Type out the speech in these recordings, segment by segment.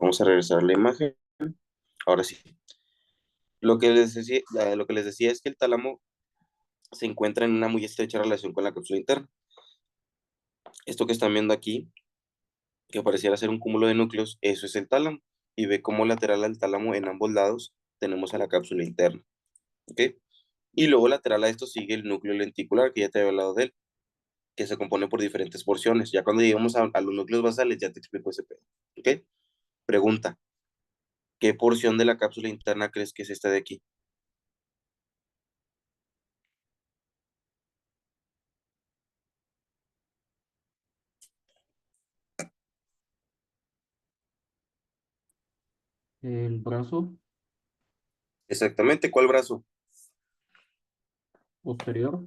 Vamos a regresar a la imagen. Ahora sí. Lo que les decía es que el tálamo se encuentra en una muy estrecha relación con la cápsula interna. Esto que están viendo aquí, que pareciera ser un cúmulo de núcleos, eso es el tálamo. Y ve cómo lateral al tálamo en ambos lados tenemos a la cápsula interna. ¿Ok? Y luego lateral a esto sigue el núcleo lenticular, que ya te había hablado de él, que se compone por diferentes porciones. Ya cuando lleguemos a los núcleos basales, ya te explico ese pedo. ¿Ok? Pregunta, ¿qué porción de la cápsula interna crees que es esta de aquí? El brazo Exactamente, ¿cuál brazo? posterior.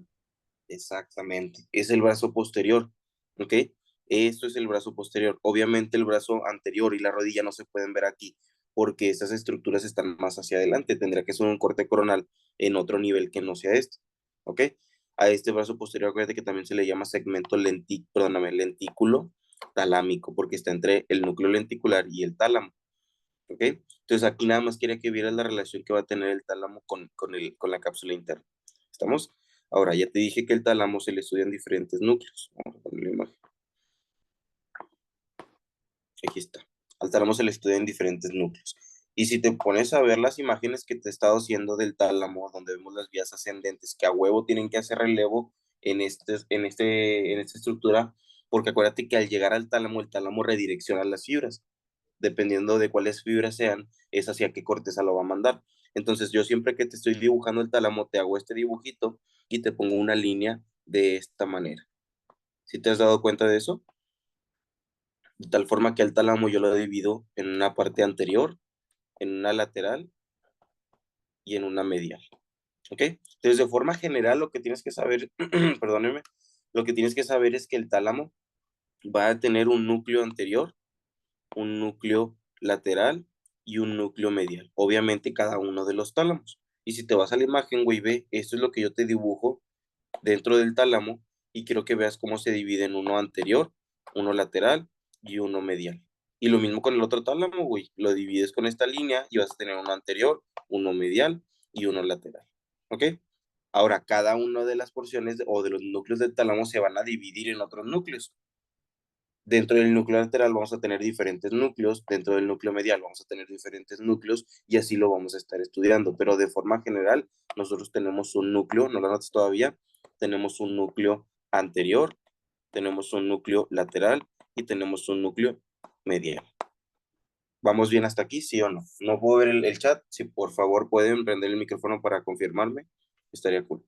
Exactamente, es el brazo posterior, ¿ok? Esto es el brazo posterior. Obviamente el brazo anterior y la rodilla no se pueden ver aquí porque esas estructuras están más hacia adelante. Tendría que ser un corte coronal en otro nivel que no sea este, ¿ok? A este brazo posterior, acuérdate que también se le llama segmento lentículo talámico porque está entre el núcleo lenticular y el tálamo, ¿ok? Entonces aquí nada más quería que vieras la relación que va a tener el tálamo con la cápsula interna. ¿Estamos? Ahora, ya te dije que el tálamo se le estudia en diferentes núcleos. Vamos a poner la imagen. Aquí está. Al tálamo se le estudia en diferentes núcleos. Y si te pones a ver las imágenes que te he estado haciendo del tálamo, donde vemos las vías ascendentes, que a huevo tienen que hacer relevo en esta estructura, porque acuérdate que al llegar al tálamo, el tálamo redirecciona las fibras. Dependiendo de cuáles fibras sean, es hacia qué corteza lo va a mandar. Entonces, yo siempre que te estoy dibujando el tálamo, te hago este dibujito y te pongo una línea de esta manera. ¿Sí te has dado cuenta de eso? De tal forma que el tálamo yo lo divido en una parte anterior, en una lateral y en una medial. ¿Ok? Entonces, de forma general, lo que tienes que saber, perdóneme, lo que tienes que saber es que el tálamo va a tener un núcleo anterior, un núcleo lateral y un núcleo medial. Obviamente cada uno de los tálamos. Y si te vas a la imagen, güey, ve, esto es lo que yo te dibujo dentro del tálamo y quiero que veas cómo se divide en uno anterior, uno lateral y uno medial. Y lo mismo con el otro tálamo, güey, lo divides con esta línea y vas a tener uno anterior, uno medial y uno lateral. ¿Ok? Ahora, cada una de las porciones o de los núcleos del tálamo se van a dividir en otros núcleos. Dentro del núcleo lateral vamos a tener diferentes núcleos, dentro del núcleo medial vamos a tener diferentes núcleos y así lo vamos a estar estudiando, pero de forma general nosotros tenemos un núcleo, no lo notas todavía, tenemos un núcleo anterior, tenemos un núcleo lateral y tenemos un núcleo medial. ¿Vamos bien hasta aquí, sí o no? No puedo ver el chat, si por favor pueden prender el micrófono para confirmarme, estaría cool.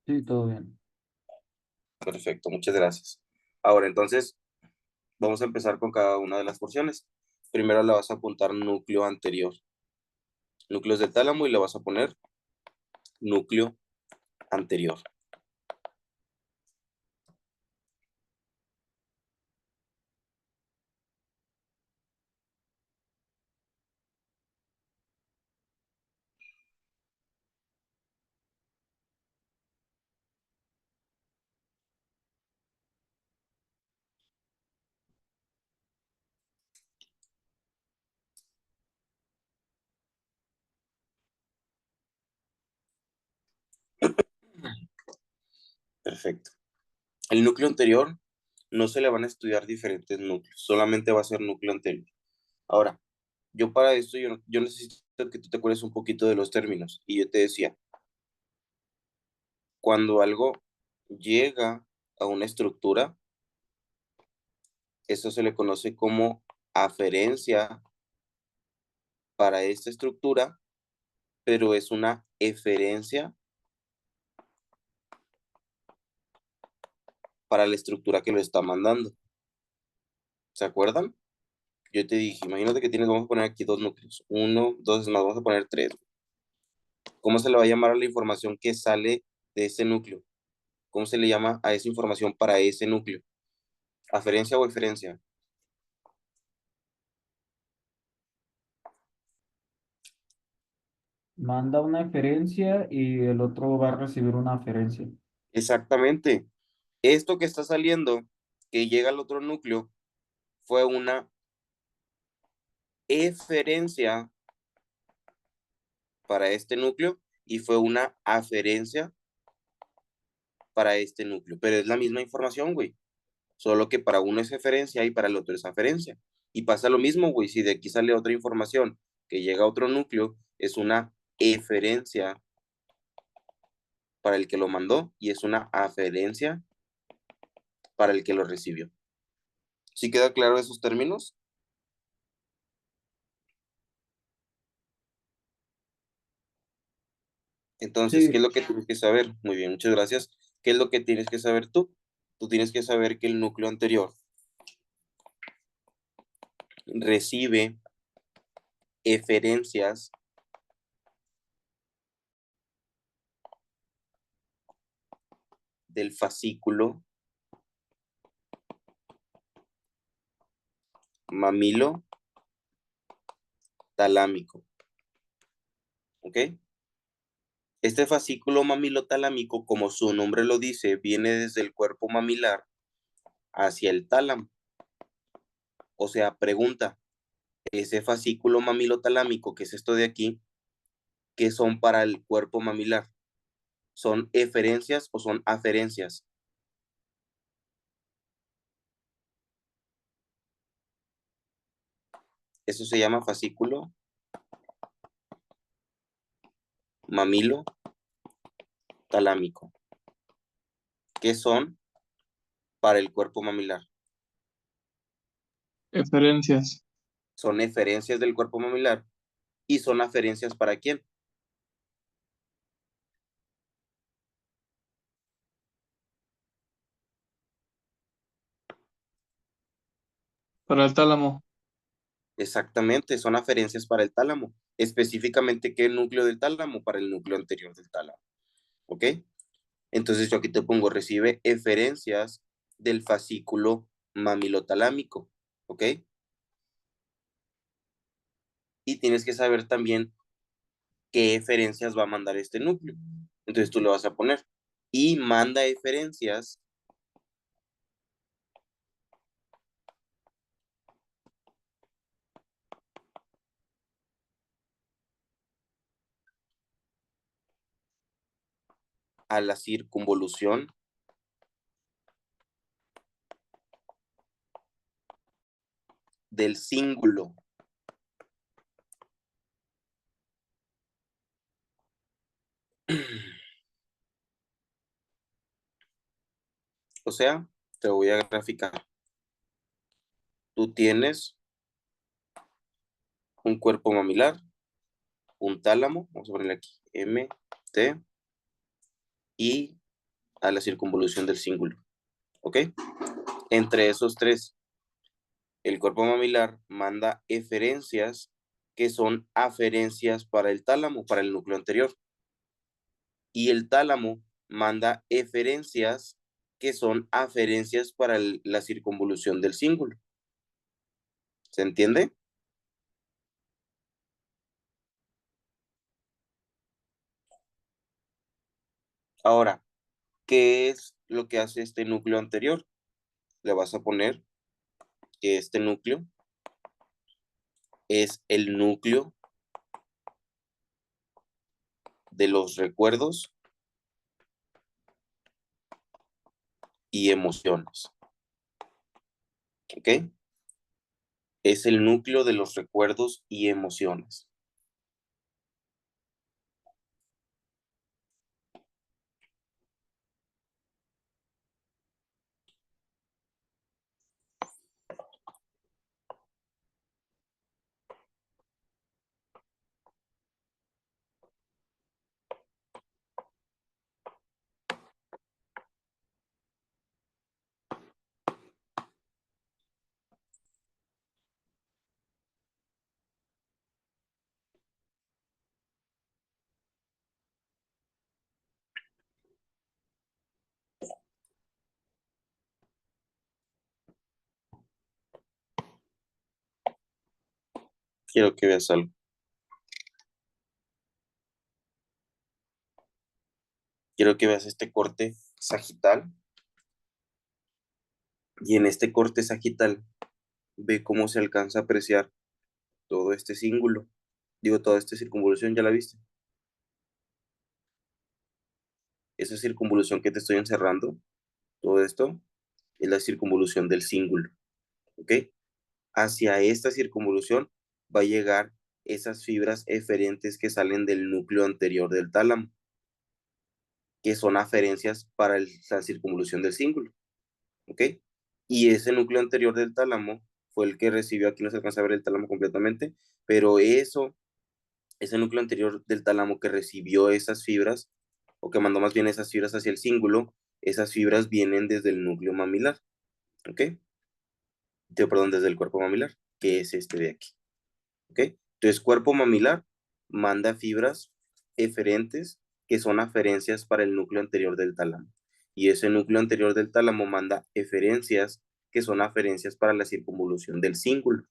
Sí, todo bien. Perfecto, muchas gracias. Ahora entonces vamos a empezar con cada una de las porciones. Primero le vas a apuntar núcleo anterior, núcleos del tálamo y le vas a poner núcleo anterior. Perfecto. El núcleo anterior no se le van a estudiar diferentes núcleos, solamente va a ser núcleo anterior. Ahora, yo para esto, yo necesito que tú te acuerdes un poquito de los términos. Y yo te decía, cuando algo llega a una estructura, eso se le conoce como aferencia para esta estructura, pero es una eferencia para la estructura que lo está mandando. ¿Se acuerdan? Yo te dije, imagínate que tienes, vamos a poner aquí dos núcleos. Uno, dos, es más, vamos a poner tres. ¿Cómo se le va a llamar a la información que sale de ese núcleo? ¿Cómo se le llama a esa información para ese núcleo? ¿Aferencia o eferencia? Manda una eferencia y el otro va a recibir una aferencia. Exactamente. Esto que está saliendo, que llega al otro núcleo, fue una eferencia para este núcleo y fue una aferencia para este núcleo. Pero es la misma información, güey. Solo que para uno es eferencia y para el otro es aferencia. Y pasa lo mismo, güey. Si de aquí sale otra información que llega a otro núcleo, es una eferencia para el que lo mandó y es una aferencia para el que lo recibió. ¿Sí queda claro esos términos? Entonces, ¿qué es Sí, lo que tienes que saber? Muy bien, muchas gracias. ¿Qué es lo que tienes que saber tú? Tú tienes que saber que el núcleo anterior recibe eferencias del fascículo mamilo talámico. ¿Ok? Este fascículo mamilotalámico, como su nombre lo dice, viene desde el cuerpo mamilar hacia el tálamo. O sea, pregunta, ese fascículo mamilotalámico, que es esto de aquí, ¿qué son para el cuerpo mamilar? ¿Son eferencias o son aferencias? Eso se llama fascículo mamilo talámico. ¿Qué son para el cuerpo mamilar? Referencias Son eferencias del cuerpo mamilar y son aferencias para quién? para el tálamo. Exactamente, son aferencias para el tálamo. Específicamente, ¿qué núcleo del tálamo? Para el núcleo anterior del tálamo. ¿Ok? Entonces yo aquí te pongo, recibe eferencias del fascículo mamilotalámico. ¿Ok? Y tienes que saber también qué eferencias va a mandar este núcleo. Entonces tú le vas a poner, y manda eferencias a la circunvolución del cíngulo. O sea, te voy a graficar. Tú tienes un cuerpo mamilar, un tálamo, vamos a ponerle aquí, M, T, y a la circunvolución del cíngulo. ¿Ok? Entre esos tres, el cuerpo mamilar manda eferencias que son aferencias para el tálamo, para el núcleo anterior. Y el tálamo manda eferencias que son aferencias para la circunvolución del cíngulo. ¿Se entiende? Ahora, ¿qué es lo que hace este núcleo anterior? Le vas a poner que este núcleo es el núcleo de los recuerdos y emociones. ¿Ok? Es el núcleo de los recuerdos y emociones. Quiero que veas algo. Quiero que veas este corte sagital. Y en este corte sagital Ve cómo se alcanza a apreciar todo este cíngulo. Digo, toda esta circunvolución, ¿ya la viste? Esa circunvolución que te estoy encerrando, todo esto, es la circunvolución del cíngulo, ¿ok? Hacia esta circunvolución va a llegar esas fibras eferentes que salen del núcleo anterior del tálamo, que son aferencias para la circunvolución del cíngulo, ¿ok? Y ese núcleo anterior del tálamo fue el que recibió, aquí no se alcanza a ver el tálamo completamente, pero ese núcleo anterior del tálamo que recibió esas fibras, o que mandó más bien esas fibras hacia el cíngulo, esas fibras vienen desde el núcleo mamilar, ¿ok? Perdón, desde el cuerpo mamilar, que es este de aquí, ¿ok? Entonces, cuerpo mamilar manda fibras eferentes que son aferencias para el núcleo anterior del tálamo. Y ese núcleo anterior del tálamo manda eferencias que son aferencias para la circunvolución del cíngulo.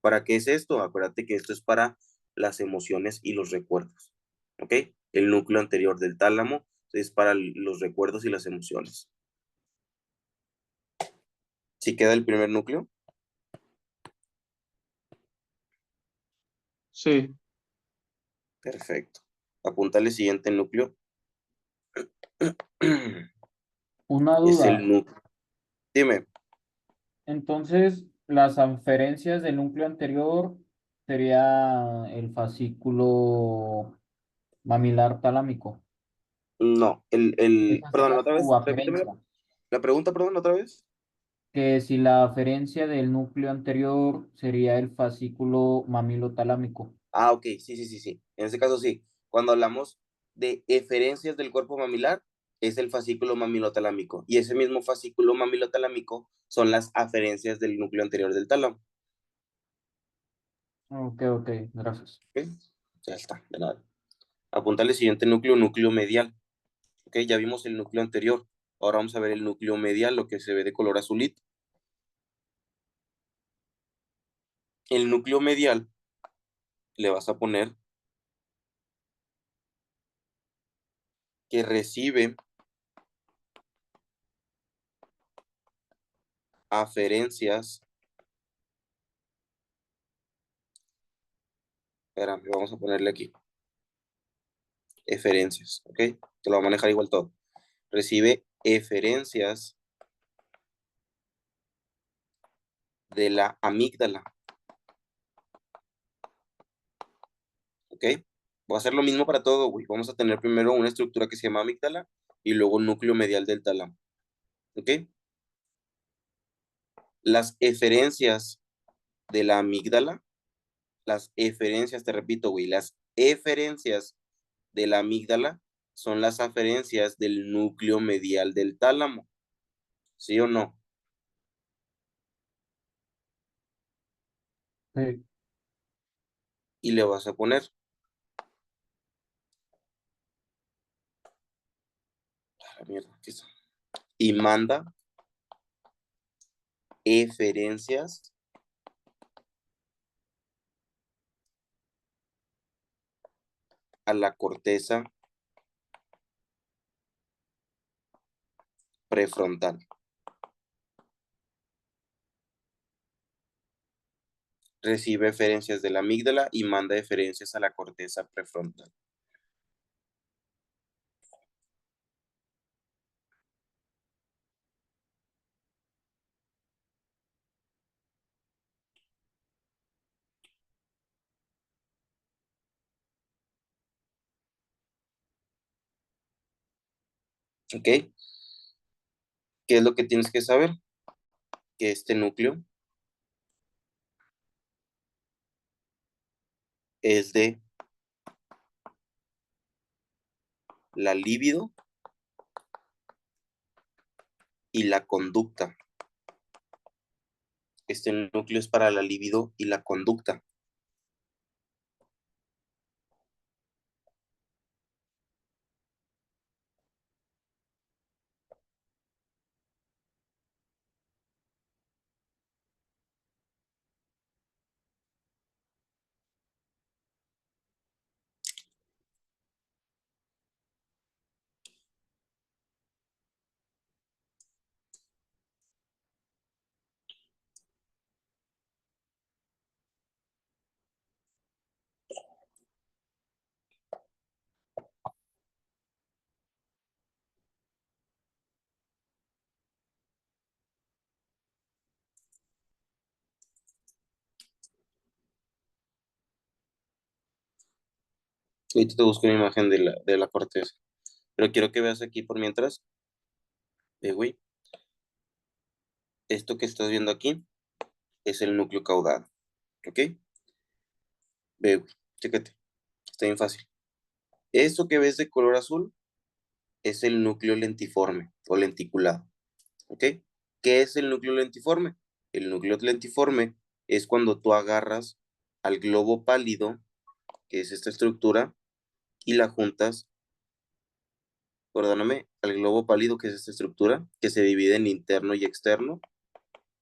¿Para qué es esto? Acuérdate que esto es para las emociones y los recuerdos, ¿ok? El núcleo anterior del tálamo es para los recuerdos y las emociones. ¿Sí queda el primer núcleo? Sí. Perfecto. Apúntale siguiente núcleo. Una Es el duda. núcleo. Dime. Entonces, las aferencias del núcleo anterior sería el fascículo mamilar talámico. No, Esa perdón, sería otra su vez, repíteme aferencia. la pregunta, perdón, otra vez. Que si la aferencia del núcleo anterior sería el fascículo mamilotalámico. Ah, ok, sí, sí, sí, sí. En ese caso sí. Cuando hablamos de eferencias del cuerpo mamilar, es el fascículo mamilotalámico. Y ese mismo fascículo mamilotalámico son las aferencias del núcleo anterior del tálamo. Ok, ok, gracias. ¿Ok? Ya está, de nada. Apunta al siguiente núcleo, núcleo medial. ¿Ok? Ya vimos el núcleo anterior. Ahora vamos a ver el núcleo medial, lo que se ve de color azulito. El núcleo medial le vas a poner que recibe aferencias. Espérame, vamos a ponerle aquí. Eferencias, ¿ok? Te lo va a manejar igual todo. Recibe eferencias de la amígdala, ¿ok? Va a ser lo mismo para todo, güey. Vamos a tener primero una estructura que se llama amígdala y luego núcleo medial del tálamo, ¿ok? Las eferencias de la amígdala, las eferencias, te repito, güey, las eferencias de la amígdala son las aferencias del núcleo medial del tálamo, ¿sí o no? Sí. Y le vas a poner, a la mierda, aquí está. Y manda eferencias a la corteza prefrontal. Recibe eferencias de la amígdala y manda eferencias a la corteza prefrontal. ¿Ok? ¿Qué es lo que tienes que saber? Que este núcleo es de la libido y la conducta. Este núcleo es para la libido y la conducta. Ahorita te busco una imagen de la corteza. Pero quiero que veas aquí por mientras, güey, esto que estás viendo aquí es el núcleo caudado, ¿ok? Ve, güey, chécate, está bien fácil. Esto que ves de color azul es el núcleo lentiforme o lenticulado, ¿ok? ¿Qué es el núcleo lentiforme? El núcleo lentiforme es cuando tú agarras al globo pálido, que es esta estructura, y la juntas, perdóname, al globo pálido, que es esta estructura, que se divide en interno y externo,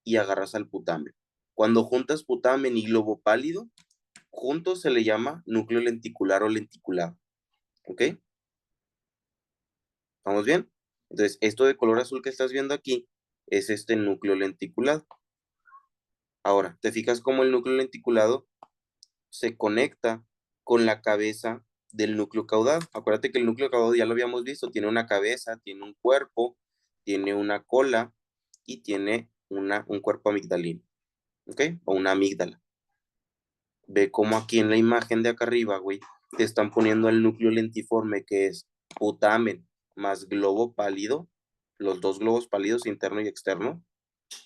y agarras al putamen. Cuando juntas putamen y globo pálido, juntos se le llama núcleo lenticular o lenticulado, ¿ok? ¿Vamos bien? Entonces, esto de color azul que estás viendo aquí es este núcleo lenticulado. Ahora, ¿te fijas cómo el núcleo lenticulado se conecta con la cabeza del núcleo caudado? Acuérdate que el núcleo caudado ya lo habíamos visto, tiene una cabeza, tiene un cuerpo, tiene una cola y tiene un cuerpo amigdalino, ¿ok? O una amígdala. Ve cómo aquí en la imagen de acá arriba, güey, te están poniendo el núcleo lentiforme que es putamen más globo pálido, los dos globos pálidos interno y externo,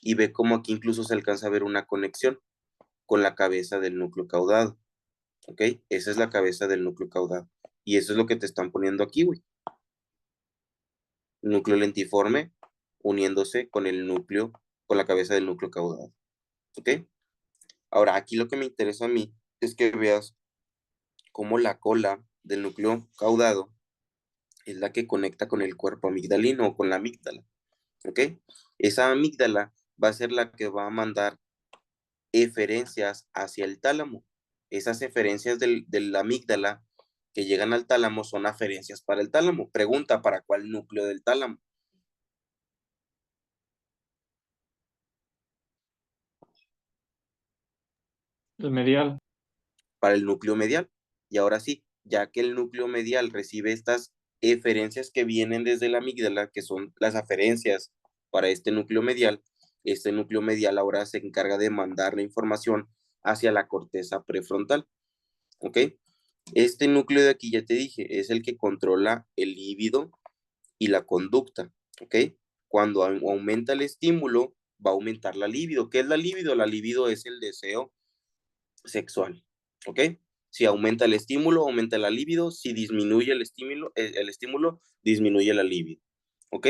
y ve cómo aquí incluso se alcanza a ver una conexión con la cabeza del núcleo caudado, ¿ok? Esa es la cabeza del núcleo caudado. Y eso es lo que te están poniendo aquí, güey. Núcleo lentiforme uniéndose con el núcleo, con la cabeza del núcleo caudado, ¿ok? Ahora, aquí lo que me interesa a mí es que veas cómo la cola del núcleo caudado es la que conecta con el cuerpo amigdalino o con la amígdala, ¿ok? Esa amígdala va a ser la que va a mandar eferencias hacia el tálamo. Esas eferencias de la amígdala que llegan al tálamo son aferencias para el tálamo. Pregunta, ¿para cuál núcleo del tálamo? El medial. Para el núcleo medial. Y ahora sí, ya que el núcleo medial recibe estas eferencias que vienen desde la amígdala, que son las aferencias para este núcleo medial ahora se encarga de mandar la información hacia la corteza prefrontal, ¿ok? Este núcleo de aquí, ya te dije, es el que controla el líbido y la conducta, ¿ok? Cuando aumenta el estímulo, va a aumentar la libido. ¿Qué es la libido? La libido es el deseo sexual, ¿ok? Si aumenta el estímulo, aumenta la libido. Si disminuye el estímulo, disminuye la libido, ¿ok?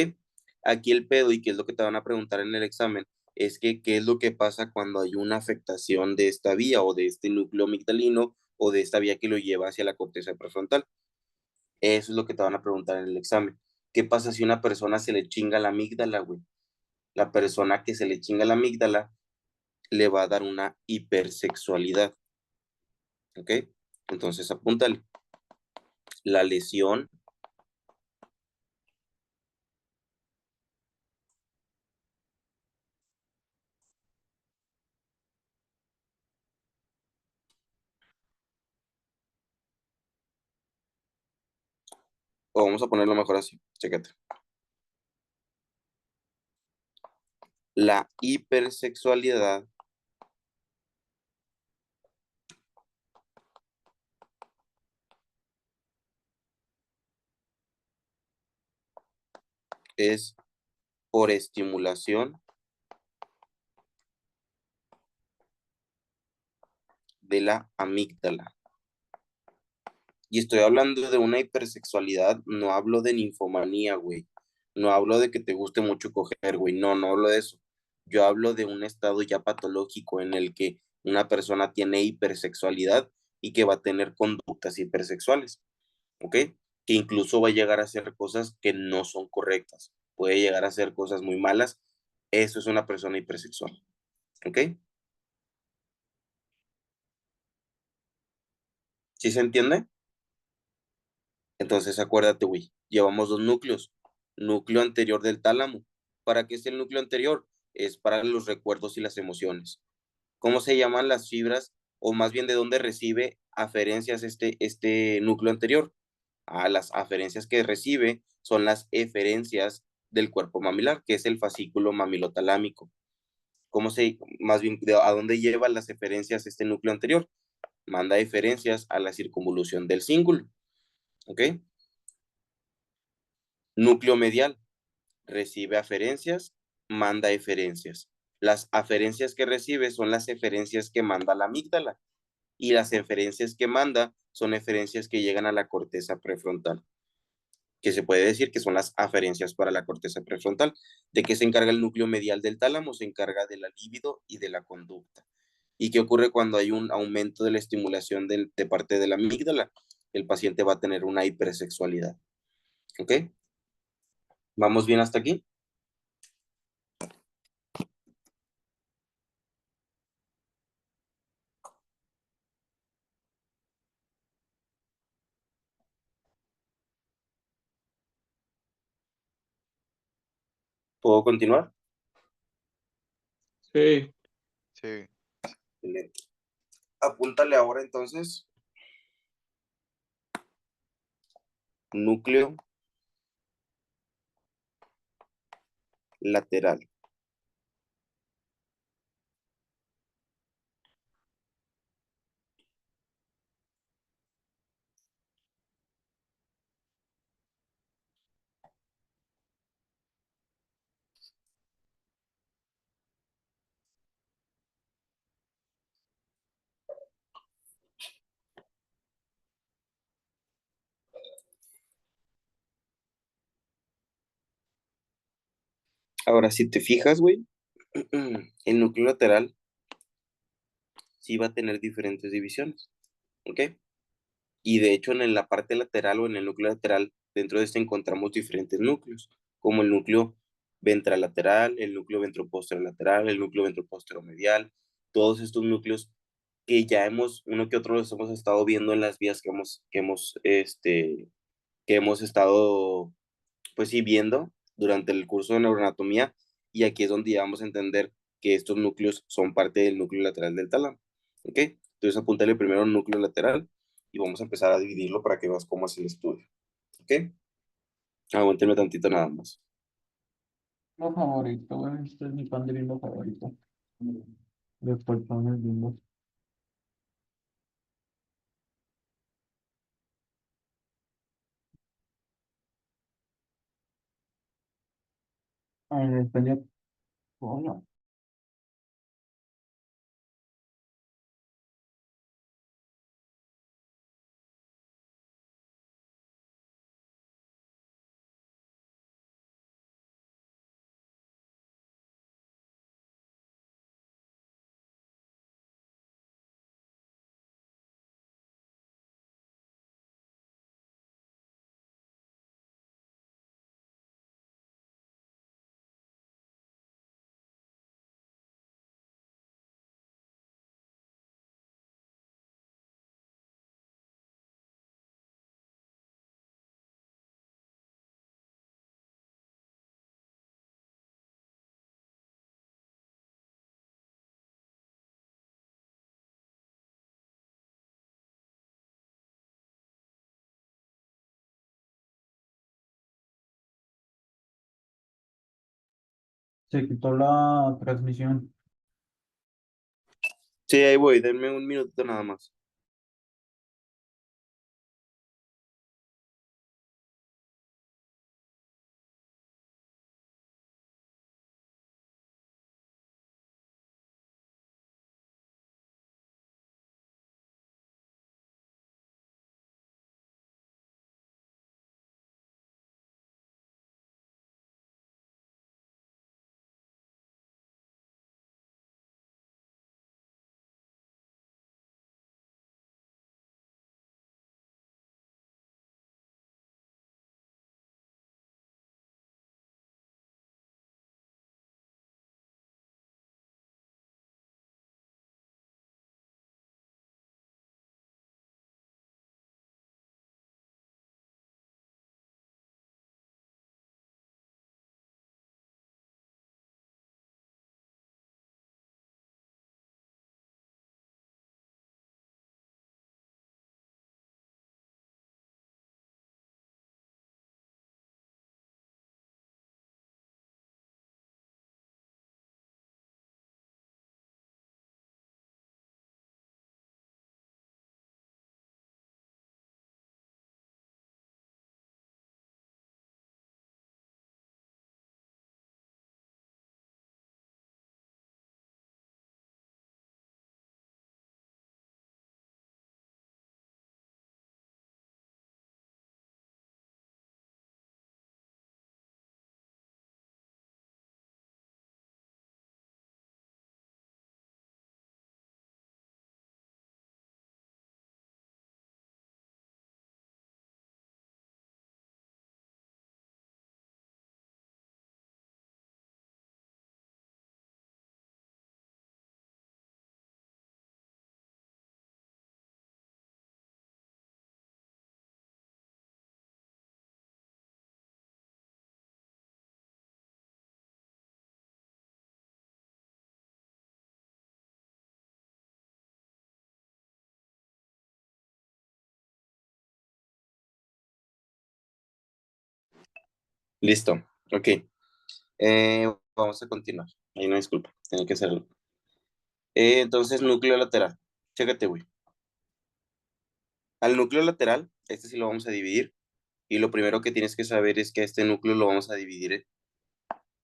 Aquí el pedo, y qué es lo que te van a preguntar en el examen, es que qué es lo que pasa cuando hay una afectación de esta vía o de este núcleo amigdalino o de esta vía que lo lleva hacia la corteza prefrontal. Eso es lo que te van a preguntar en el examen. ¿Qué pasa si una persona se le chinga la amígdala, güey? La persona que se le chinga la amígdala le va a dar una hipersexualidad, ¿ok? Entonces apúntale. La lesión, o vamos a ponerlo mejor así, chécate. La hipersexualidad es por estimulación de la amígdala. Y estoy hablando de una hipersexualidad, no hablo de ninfomanía, güey. No hablo de que te guste mucho coger, güey. No, no hablo de eso. Yo hablo de un estado ya patológico en el que una persona tiene hipersexualidad y que va a tener conductas hipersexuales, ¿ok? Que incluso va a llegar a hacer cosas que no son correctas. Puede llegar a hacer cosas muy malas. Eso es una persona hipersexual, ¿ok? ¿Sí se entiende? Entonces acuérdate, güey, llevamos dos núcleos. Núcleo anterior del tálamo. ¿Para qué es el núcleo anterior? Es para los recuerdos y las emociones. ¿Cómo se llaman las fibras? O más bien, ¿de dónde recibe aferencias este núcleo anterior? Las aferencias que recibe son las eferencias del cuerpo mamilar, que es el fascículo mamilotalámico. Más bien, a dónde lleva las eferencias este núcleo anterior? Manda eferencias a la circunvolución del cíngulo. ¿ok? Núcleo medial recibe aferencias, manda eferencias. Las aferencias que recibe son las eferencias que manda la amígdala y las eferencias que manda son eferencias que llegan a la corteza prefrontal, que se puede decir que son las aferencias para la corteza prefrontal. ¿De qué se encarga el núcleo medial del tálamo? Se encarga de la libido y de la conducta. ¿Y qué ocurre cuando hay un aumento de la estimulación de parte de la amígdala? El paciente va a tener una hipersexualidad. ¿Ok? ¿Vamos bien hasta aquí? ¿Puedo continuar? Sí. Sí. Excelente. Apúntale ahora entonces núcleo lateral. Ahora, si te fijas, güey, el núcleo lateral sí va a tener diferentes divisiones, ¿ok? Y de hecho, en la parte lateral o en el núcleo lateral, dentro de este encontramos diferentes núcleos, como el núcleo ventralateral, el núcleo ventroposterolateral, el núcleo ventroposteromedial, todos estos núcleos que ya uno que otro los hemos estado viendo en las vías que hemos estado, pues sí, viendo durante el curso de neuroanatomía, y aquí es donde ya vamos a entender que estos núcleos son parte del núcleo lateral del tálamo, ¿ok? Entonces apúntale primero el núcleo lateral y vamos a empezar a dividirlo para que veas cómo es el estudio, ¿ok? Aguántenme tantito nada más. Lo favorito, güey. Este es mi pan de Bimbo favorito. Los colchones Bimbo. Ay, después de... Coño. Se quitó la transmisión. Sí, ahí voy, denme un minuto nada más. Listo. Ok. Vamos a continuar. Ahí no disculpa, tenía que hacerlo. Entonces, núcleo lateral. Chécate, güey. Al núcleo lateral, este sí lo vamos a dividir. Y lo primero que tienes que saber es que este núcleo lo vamos a dividir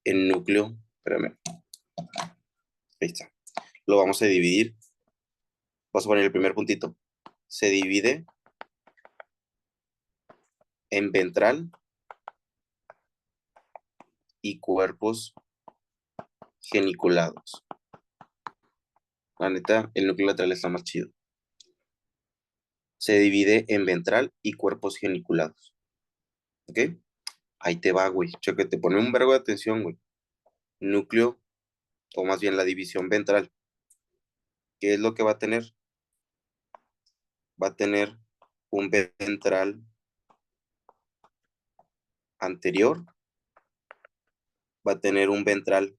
en núcleo. Espérame. Ahí está. Lo vamos a dividir. Vamos a poner el primer puntito. Se divide en ventral y cuerpos geniculados. La neta, el núcleo lateral está más chido. Se divide en ventral y cuerpos geniculados. ¿Ok? Ahí te va, güey. Chécate, pone un vergo de atención, güey. Núcleo, o más bien la división ventral. ¿Qué es lo que va a tener? Va a tener un ventral anterior, va a tener un ventral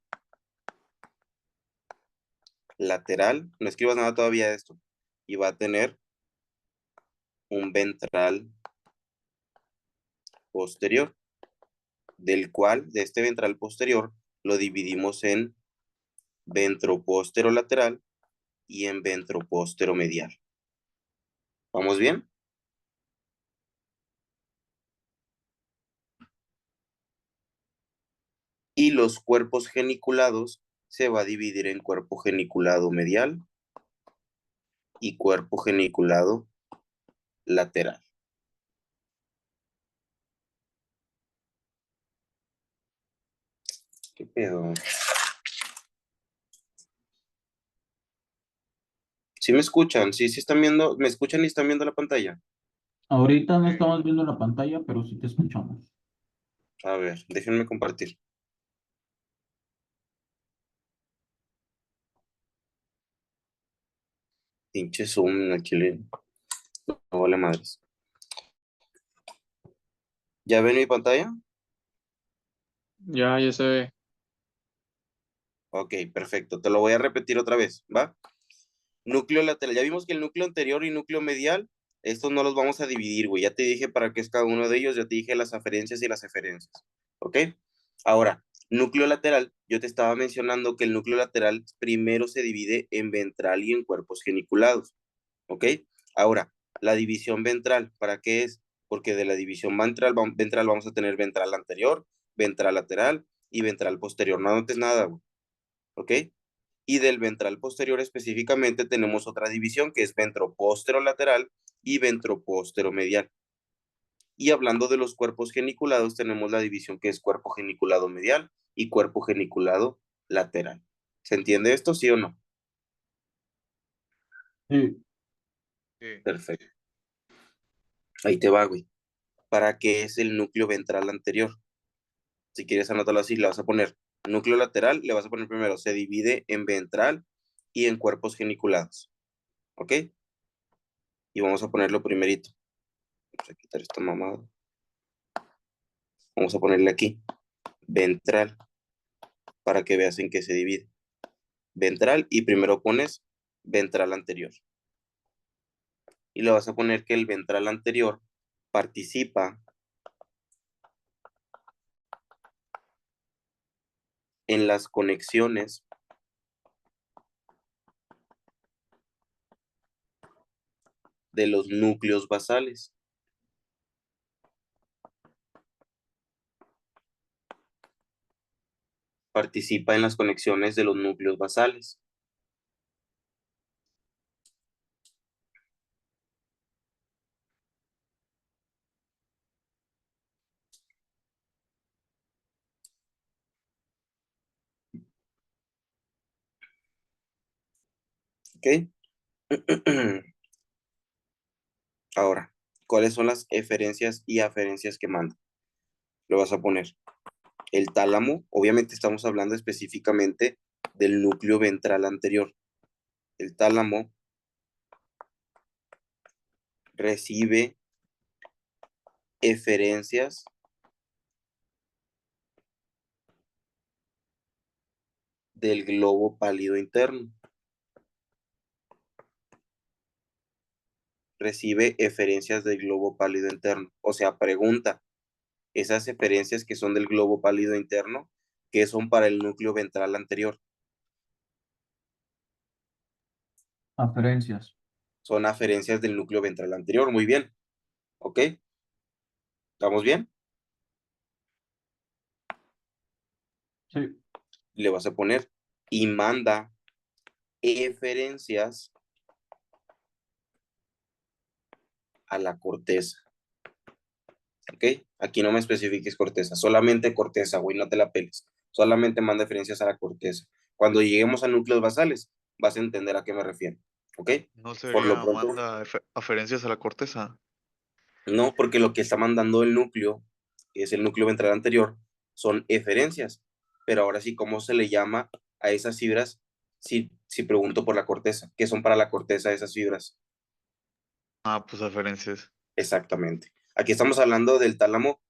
lateral, no escribas nada todavía de esto, y va a tener un ventral posterior, del cual, de este ventral posterior, lo dividimos en ventropóstero lateral y en ventropóstero medial. ¿Vamos bien? Y los cuerpos geniculados se va a dividir en cuerpo geniculado medial y cuerpo geniculado lateral. ¿Qué pedo? ¿Sí me escuchan? ¿Sí están viendo? ¿Me escuchan y están viendo la pantalla? Ahorita no estamos viendo la pantalla, pero sí te escuchamos. A ver, déjenme compartir. Pinche Zoom, aquí le... No vale madres. ¿Ya ven mi pantalla? Ya se ve. Ok, perfecto. Te lo voy a repetir otra vez, ¿va? Núcleo lateral. Ya vimos que el núcleo anterior y núcleo medial, estos no los vamos a dividir, güey. Ya te dije para qué es cada uno de ellos, ya te dije las aferencias y las eferencias. ¿Ok? Ahora, núcleo lateral, yo te estaba mencionando que el núcleo lateral primero se divide en ventral y en cuerpos geniculados. ¿Ok? Ahora, la división ventral, ¿para qué es? Porque de la división ventral vamos a tener ventral anterior, ventral lateral y ventral posterior. No anotes nada, güey. ¿Ok? Y del ventral posterior específicamente tenemos otra división que es ventropóstero lateral y ventropóstero medial. Y hablando de los cuerpos geniculados, tenemos la división que es cuerpo geniculado medial y cuerpo geniculado lateral. ¿Se entiende esto, sí o no? Sí. Sí. Perfecto. Ahí te va, güey. ¿Para qué es el núcleo ventral anterior? Si quieres anotarlo así, le vas a poner núcleo lateral, le vas a poner primero, se divide en ventral y en cuerpos geniculados. ¿Ok? Y vamos a ponerlo primerito. Vamos a quitar esta mamada. Vamos a ponerle aquí, ventral, para que veas en qué se divide. Ventral y primero pones ventral anterior. Y le vas a poner que el ventral anterior participa en las conexiones de los núcleos basales. Participa en las conexiones de los núcleos basales. ¿Ok? Ahora, ¿cuáles son las eferencias y aferencias que manda? Lo vas a poner el tálamo, obviamente estamos hablando específicamente del núcleo ventral anterior. El tálamo recibe eferencias del globo pálido interno. Recibe eferencias del globo pálido interno. O sea, pregunta, esas eferencias que son del globo pálido interno, que son para el núcleo ventral anterior. Aferencias. Son aferencias del núcleo ventral anterior. Muy bien. ¿Ok? ¿Estamos bien? Sí. Le vas a poner y manda eferencias a la corteza. ¿Ok? Aquí no me especifiques corteza, solamente corteza, güey, no te la peles. Solamente manda eferencias a la corteza. Cuando lleguemos a núcleos basales, vas a entender a qué me refiero. ¿Ok? ¿No Por lo sería pronto, manda aferencias a la corteza? no, porque lo que está mandando el núcleo, que es el núcleo ventral anterior, son eferencias. Pero ahora sí, ¿cómo se le llama a esas fibras? Si pregunto por la corteza, ¿qué son para la corteza esas fibras? Ah, pues aferencias. Exactamente. Aquí estamos hablando del tálamo,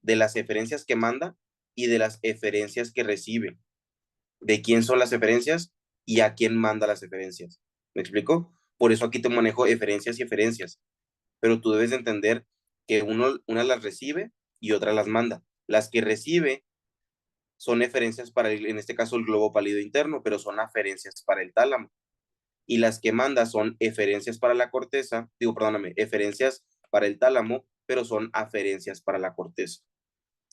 de las eferencias que manda y de las eferencias que recibe. De quién son las eferencias y a quién manda las eferencias. ¿Me explico? Por eso aquí te manejo eferencias y eferencias. Pero tú debes de entender que una las recibe y otra las manda. Las que recibe son eferencias para, en este caso, el globo pálido interno, pero son aferencias para el tálamo. Y las que manda son eferencias para la corteza, digo, perdóname, eferencias para el tálamo, pero son aferencias para la corteza.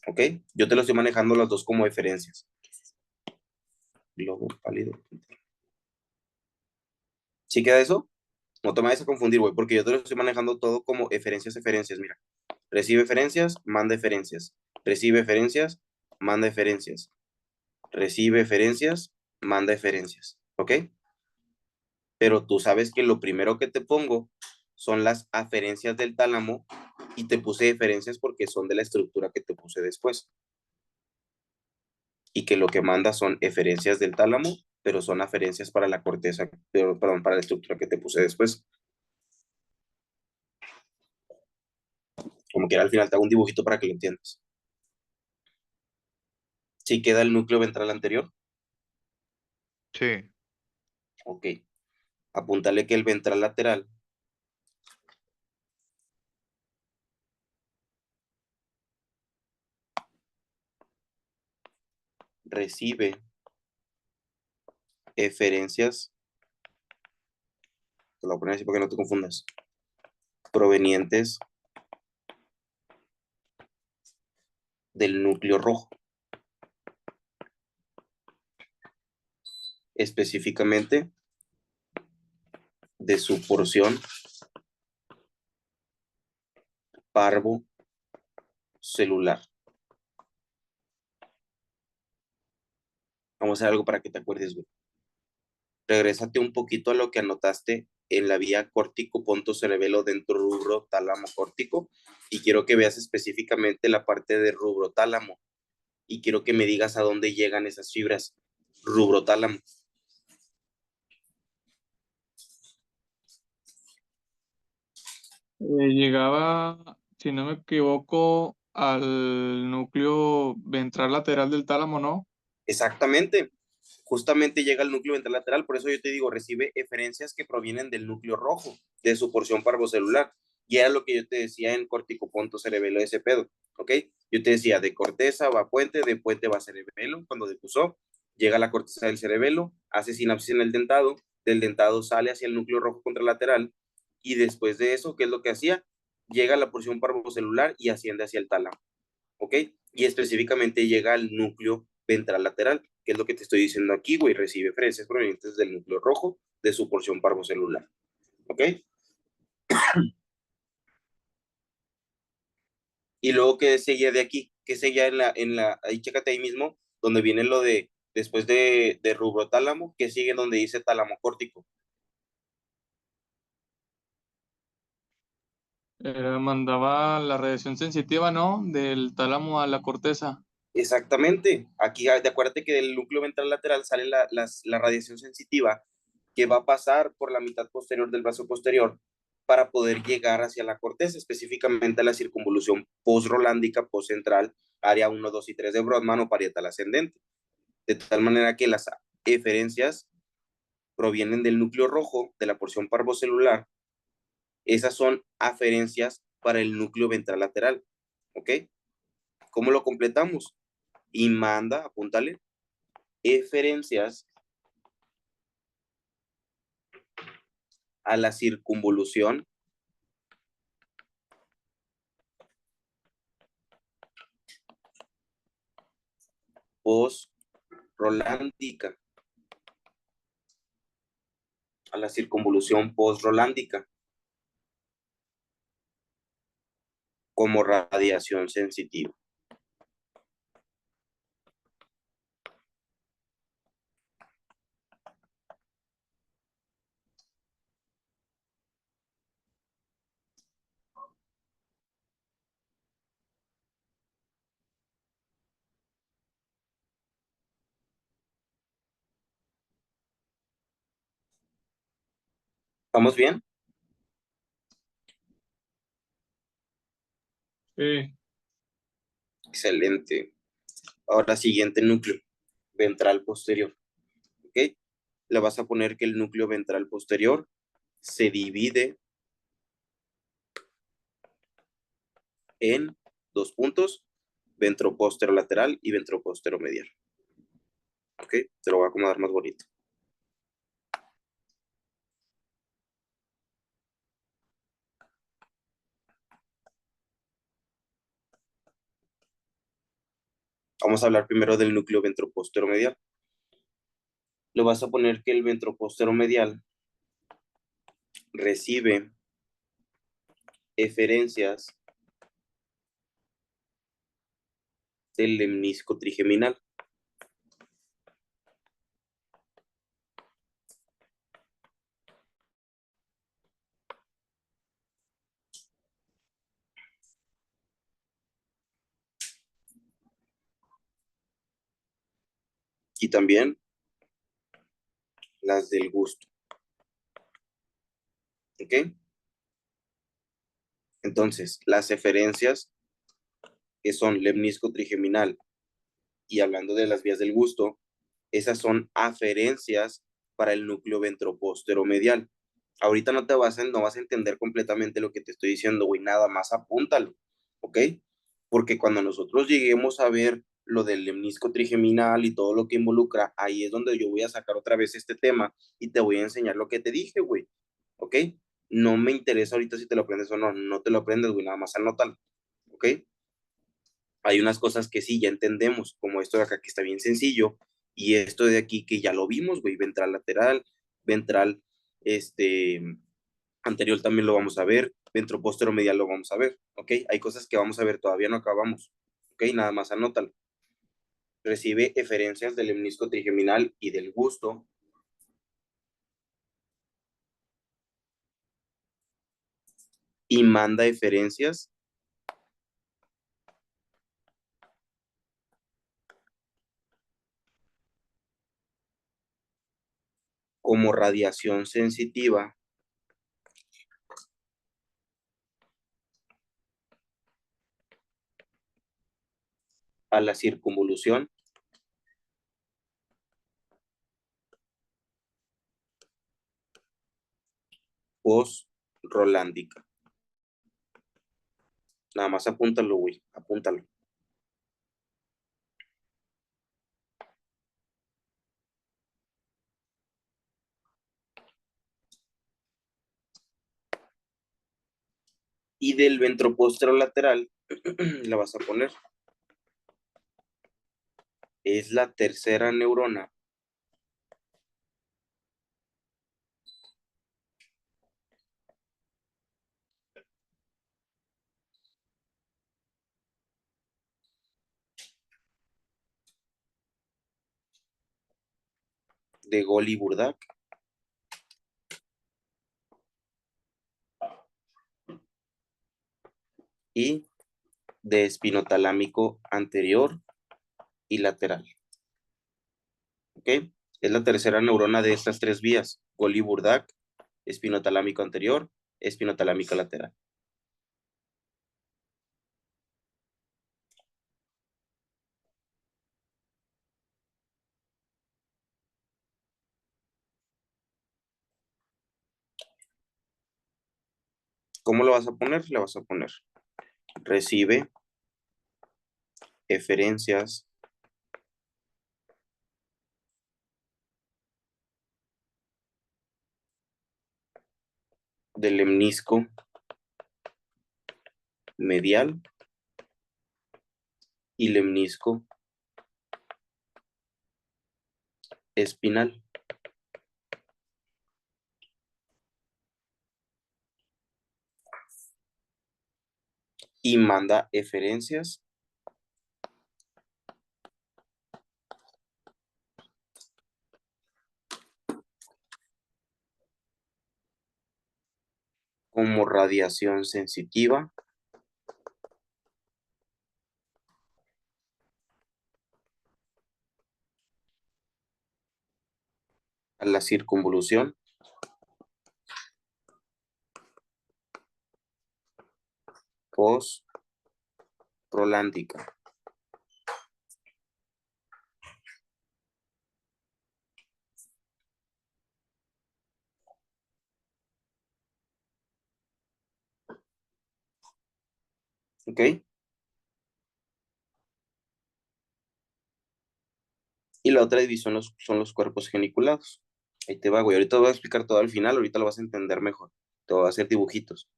¿Ok? Yo te lo estoy manejando las dos como eferencias. Globo pálido. ¿Sí queda eso? No te me vayas a confundir, güey, porque yo te lo estoy manejando todo como eferencias, eferencias. Mira, recibe eferencias, manda eferencias. Recibe eferencias, manda eferencias. Recibe eferencias, manda eferencias. ¿Ok? Pero tú sabes que lo primero que te pongo son las aferencias del tálamo y te puse eferencias porque son de la estructura que te puse después. Y que lo que manda son eferencias del tálamo, pero son aferencias para la corteza, perdón, para la estructura que te puse después. Como que al final te hago un dibujito para que lo entiendas. Si queda el núcleo ventral anterior, Sí. ok. Apúntale que el ventral lateral recibe eferencias, te lo voy a poner así para que no te confundas, provenientes del núcleo rojo, específicamente de su porción parvo celular. Vamos a hacer algo para que te acuerdes, güey. Regrésate un poquito a lo que anotaste en la vía córtico-ponto-cerebelo dentro rubro tálamo córtico y quiero que veas específicamente la parte de rubro tálamo y quiero que me digas a dónde llegan esas fibras. Rubro tálamo. Llegaba, si no me equivoco, al núcleo ventral lateral del tálamo, ¿no? Exactamente. Justamente llega al núcleo ventral lateral, por eso yo te digo, recibe eferencias que provienen del núcleo rojo, de su porción parvocelular. Y era lo que yo te decía en córtico-ponto cerebelo ese pedo, ¿ok? Yo te decía, de corteza va a puente, de puente va a cerebelo, cuando depusó, llega a la corteza del cerebelo, hace sinapsis en el dentado, del dentado sale hacia el núcleo rojo contralateral, y después de eso, ¿qué es lo que hacía? Llega a la porción parvocelular y asciende hacia el tálamo, ¿ok? Y específicamente llega al núcleo ventral lateral, que es lo que te estoy diciendo aquí, güey, recibe frecuencias provenientes del núcleo rojo de su porción parvocelular, ¿ok? Y luego, ¿qué seguía de aquí? ¿Qué seguía ahí chécate ahí mismo, donde viene lo de, después de rubrotálamo, ¿qué sigue donde dice tálamo córtico? Mandaba la radiación sensitiva, ¿no? Del tálamo a la corteza. Exactamente. Aquí, acuérdate que del núcleo ventral lateral sale la radiación sensitiva que va a pasar por la mitad posterior del brazo posterior para poder llegar hacia la corteza, específicamente a la circunvolución postrolándica, postcentral, área 1, 2 y 3 de Brodmann o parietal ascendente. De tal manera que las eferencias provienen del núcleo rojo, de la porción parvocelular. Esas son aferencias para el núcleo ventral lateral. ¿Ok? ¿Cómo lo completamos? Y manda, apúntale, eferencias a la circunvolución post-rolándica. A la circunvolución post-rolándica como radiación sensitiva. ¿Estamos bien? Sí. Excelente. Ahora siguiente núcleo, ventral posterior. ¿Ok? Le vas a poner que el núcleo ventral posterior se divide en dos puntos, ventroposterolateral y ventroposteromedial. ¿Ok? Te lo voy a acomodar más bonito. Vamos a hablar primero del núcleo ventroposteromedial. Le vas a poner que el ventroposteromedial recibe eferencias del lemnisco trigeminal. Y también las del gusto. ¿Ok? Entonces, las eferencias que son lemnisco trigeminal y hablando de las vías del gusto, esas son aferencias para el núcleo ventroposteromedial. Ahorita no vas a entender completamente lo que te estoy diciendo, güey, nada más apúntalo, ¿ok? Porque cuando nosotros lleguemos a ver lo del lemnisco trigeminal y todo lo que involucra, ahí es donde yo voy a sacar otra vez este tema y te voy a enseñar lo que te dije, güey, ¿ok? No me interesa ahorita si te lo aprendes o no, no te lo aprendes, güey, nada más anótalo, ¿ok? Hay unas cosas que sí ya entendemos, como esto de acá que está bien sencillo, y esto de aquí que ya lo vimos, güey, ventral lateral, ventral, este, anterior también lo vamos a ver, ventroposteromedial lo vamos a ver, ¿ok? Hay cosas que vamos a ver, todavía no acabamos, ¿ok? Nada más anótalo. Recibe eferencias del lemnisco trigeminal y del gusto y manda eferencias como radiación sensitiva a la circunvolución post-rolándica. Nada más apúntalo, güey, apúntalo. Y del ventroposterolateral la vas a poner. Es la tercera neurona de Golgi-Burdak y de espinotalámico anterior y lateral. ¿Ok? Es la tercera neurona de estas tres vías, Golgi-Burdak, espinotalámico anterior, espinotalámico lateral. ¿Cómo lo vas a poner? Le vas a poner, recibe eferencias del lemnisco medial y lemnisco espinal. Y manda eferencias como radiación sensitiva a la circunvolución post-rolándica. ¿Ok? Y la otra división son los cuerpos geniculados. Ahí te va, güey. Ahorita voy a explicar todo al final, ahorita lo vas a entender mejor. Te voy a hacer dibujitos.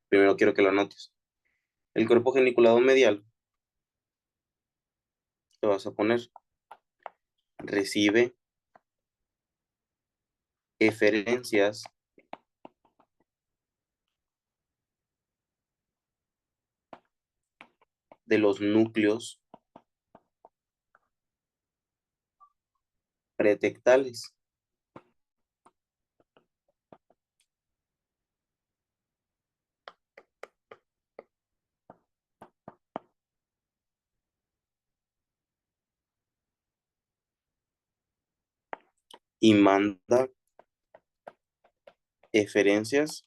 Primero quiero que lo anotes. El cuerpo geniculado medial, te vas a poner, recibe eferencias de los núcleos pretectales. Y manda eferencias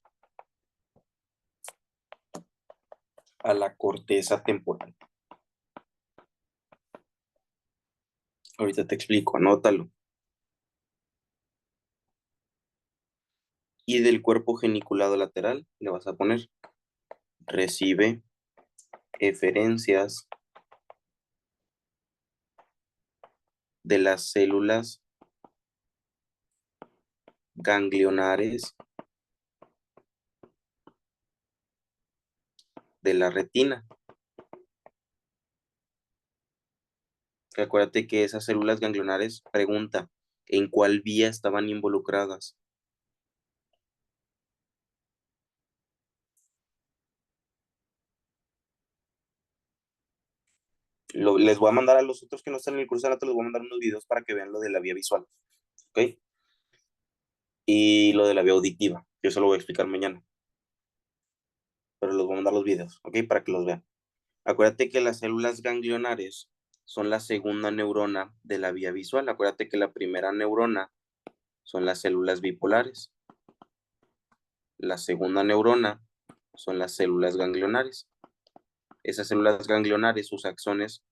a la corteza temporal. Ahorita te explico, anótalo. Y del cuerpo geniculado lateral le vas a poner, recibe eferencias de las células ganglionares de la retina. Acuérdate que esas células ganglionares, pregunta, ¿en cuál vía estaban involucradas? Les voy a mandar a los otros que no están en el curso de anato, les voy a mandar unos videos para que vean lo de la vía visual, ¿ok? Y lo de la vía auditiva, yo eso lo voy a explicar mañana. Pero les voy a mandar los videos, ¿ok? Para que los vean. Acuérdate que las células ganglionares son la segunda neurona de la vía visual. Acuérdate que la primera neurona son las células bipolares. La segunda neurona son las células ganglionares. Esas células ganglionares, sus axones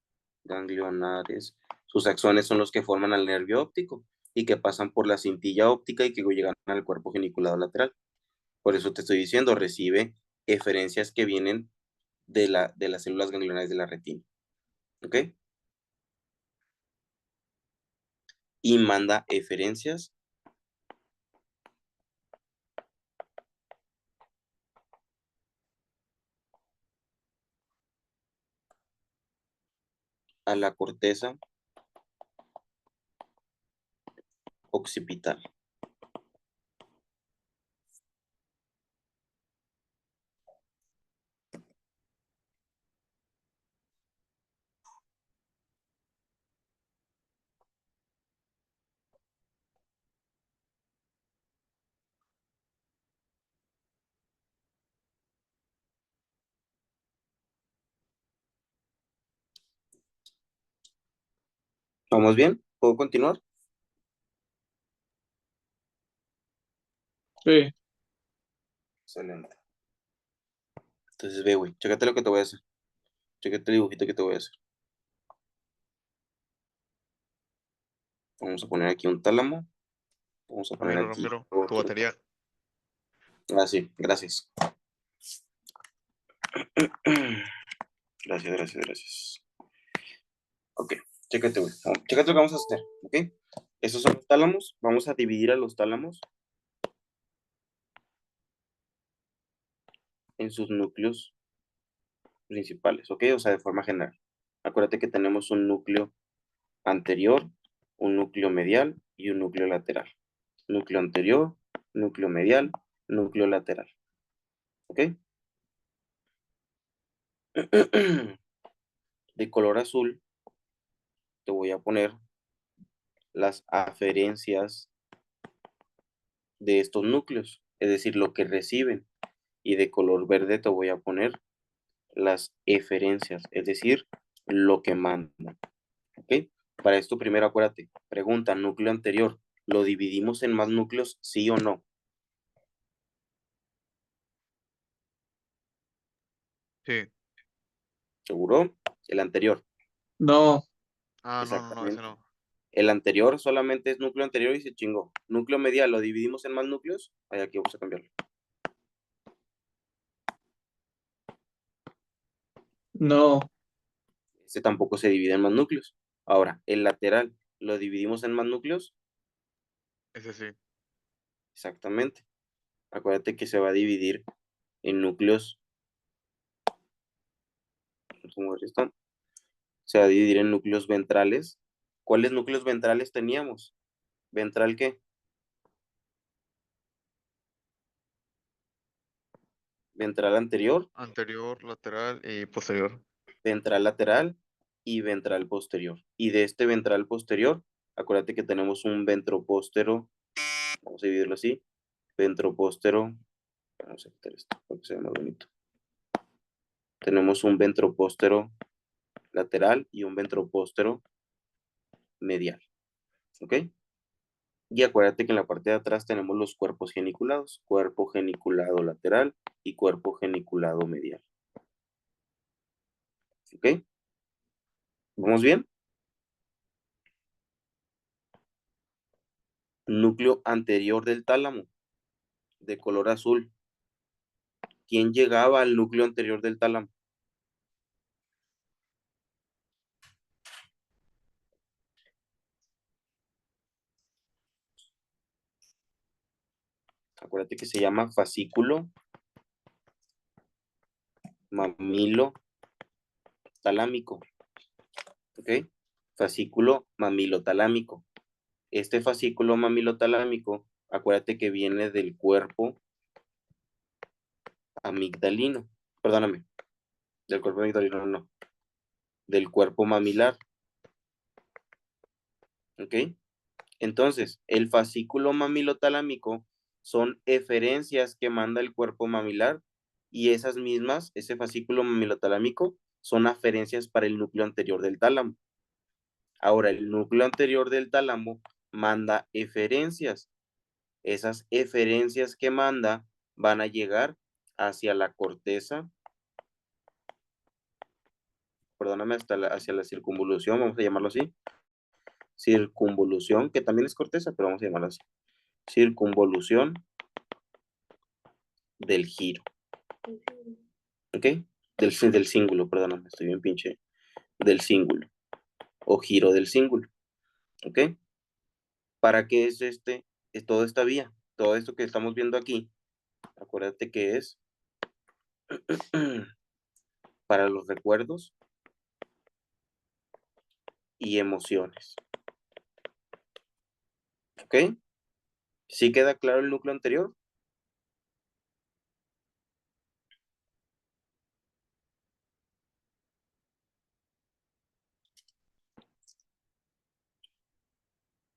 son los que forman al nervio óptico y que pasan por la cintilla óptica y que llegan al cuerpo geniculado lateral. Por eso te estoy diciendo, recibe eferencias que vienen de las células ganglionares de la retina. ¿Ok? Y manda eferencias a la corteza occipital. ¿Vamos bien? ¿Puedo continuar? Sí, Excelente. Entonces ve, güey, chécate lo que te voy a hacer. Chécate el dibujito que te voy a hacer. Vamos a poner aquí un tálamo. Vamos a poner Ramiro, aquí Ramiro, tu otro. batería. Ah, sí, gracias. Gracias. Ok, chécate, güey. Chécate lo que vamos a hacer, ¿ok? Esos son los tálamos. Vamos a dividir a los tálamos en sus núcleos principales, ¿ok? O sea, de forma general. Acuérdate que tenemos un núcleo anterior, un núcleo medial y un núcleo lateral. Núcleo anterior, núcleo medial, núcleo lateral. ¿Ok? De color azul te voy a poner las aferencias de estos núcleos, es decir, lo que reciben. Y de color verde te voy a poner las eferencias, es decir, lo que mandan. ¿Ok? Para esto primero acuérdate, pregunta, núcleo anterior, ¿lo dividimos en más núcleos, sí o no? Sí. ¿Seguro? El anterior, No, Ah, no, ese exactamente. no. El anterior solamente es núcleo anterior y se chingó. Núcleo medial, ¿lo dividimos en más núcleos? Ay, aquí vamos a cambiarlo. no, Este tampoco se divide en más núcleos. Ahora, el lateral, ¿lo dividimos en más núcleos? Ese sí. Exactamente. Acuérdate que se va a dividir en núcleos. ¿Cómo están? Se va a dividir en núcleos ventrales. ¿Cuáles núcleos ventrales teníamos? ¿Ventral qué? Ventral anterior, Anterior, lateral y posterior. ventral lateral y ventral posterior. Y de este ventral posterior, acuérdate que tenemos un ventropóstero, vamos a dividirlo así, ventropóstero, vamos a quitar esto para que se vea más bonito. Tenemos un ventropóstero lateral y un ventropóstero medial, ¿ok? Y acuérdate que en la parte de atrás tenemos los cuerpos geniculados, cuerpo geniculado lateral y cuerpo geniculado medial, ¿ok? ¿Vamos bien? Núcleo anterior del tálamo, de color azul. ¿Quién llegaba al núcleo anterior del tálamo? Acuérdate que se llama fascículo mamilo talámico, ¿ok? Fascículo mamilotalámico. Este fascículo mamilotalámico, acuérdate que viene del cuerpo amigdalino, perdóname, del cuerpo amigdalino no, del cuerpo mamilar, ¿ok? Entonces, el fascículo mamilotalámico son eferencias que manda el cuerpo mamilar y esas mismas, ese fascículo mamilotalámico, son aferencias para el núcleo anterior del tálamo. Ahora, el núcleo anterior del tálamo manda eferencias. Esas eferencias que manda van a llegar hacia la corteza, perdóname, hacia la circunvolución, vamos a llamarlo así. Circunvolución, que también es corteza, pero vamos a llamarlo así. Circunvolución del giro. ¿Ok? Del cíngulo, perdóname, estoy bien pinche. Del cíngulo. O giro del cíngulo. ¿Ok? ¿Para qué es es toda esta vía? Todo esto que estamos viendo aquí, acuérdate que es para los recuerdos y emociones. ¿Ok? ¿Sí queda claro el núcleo anterior?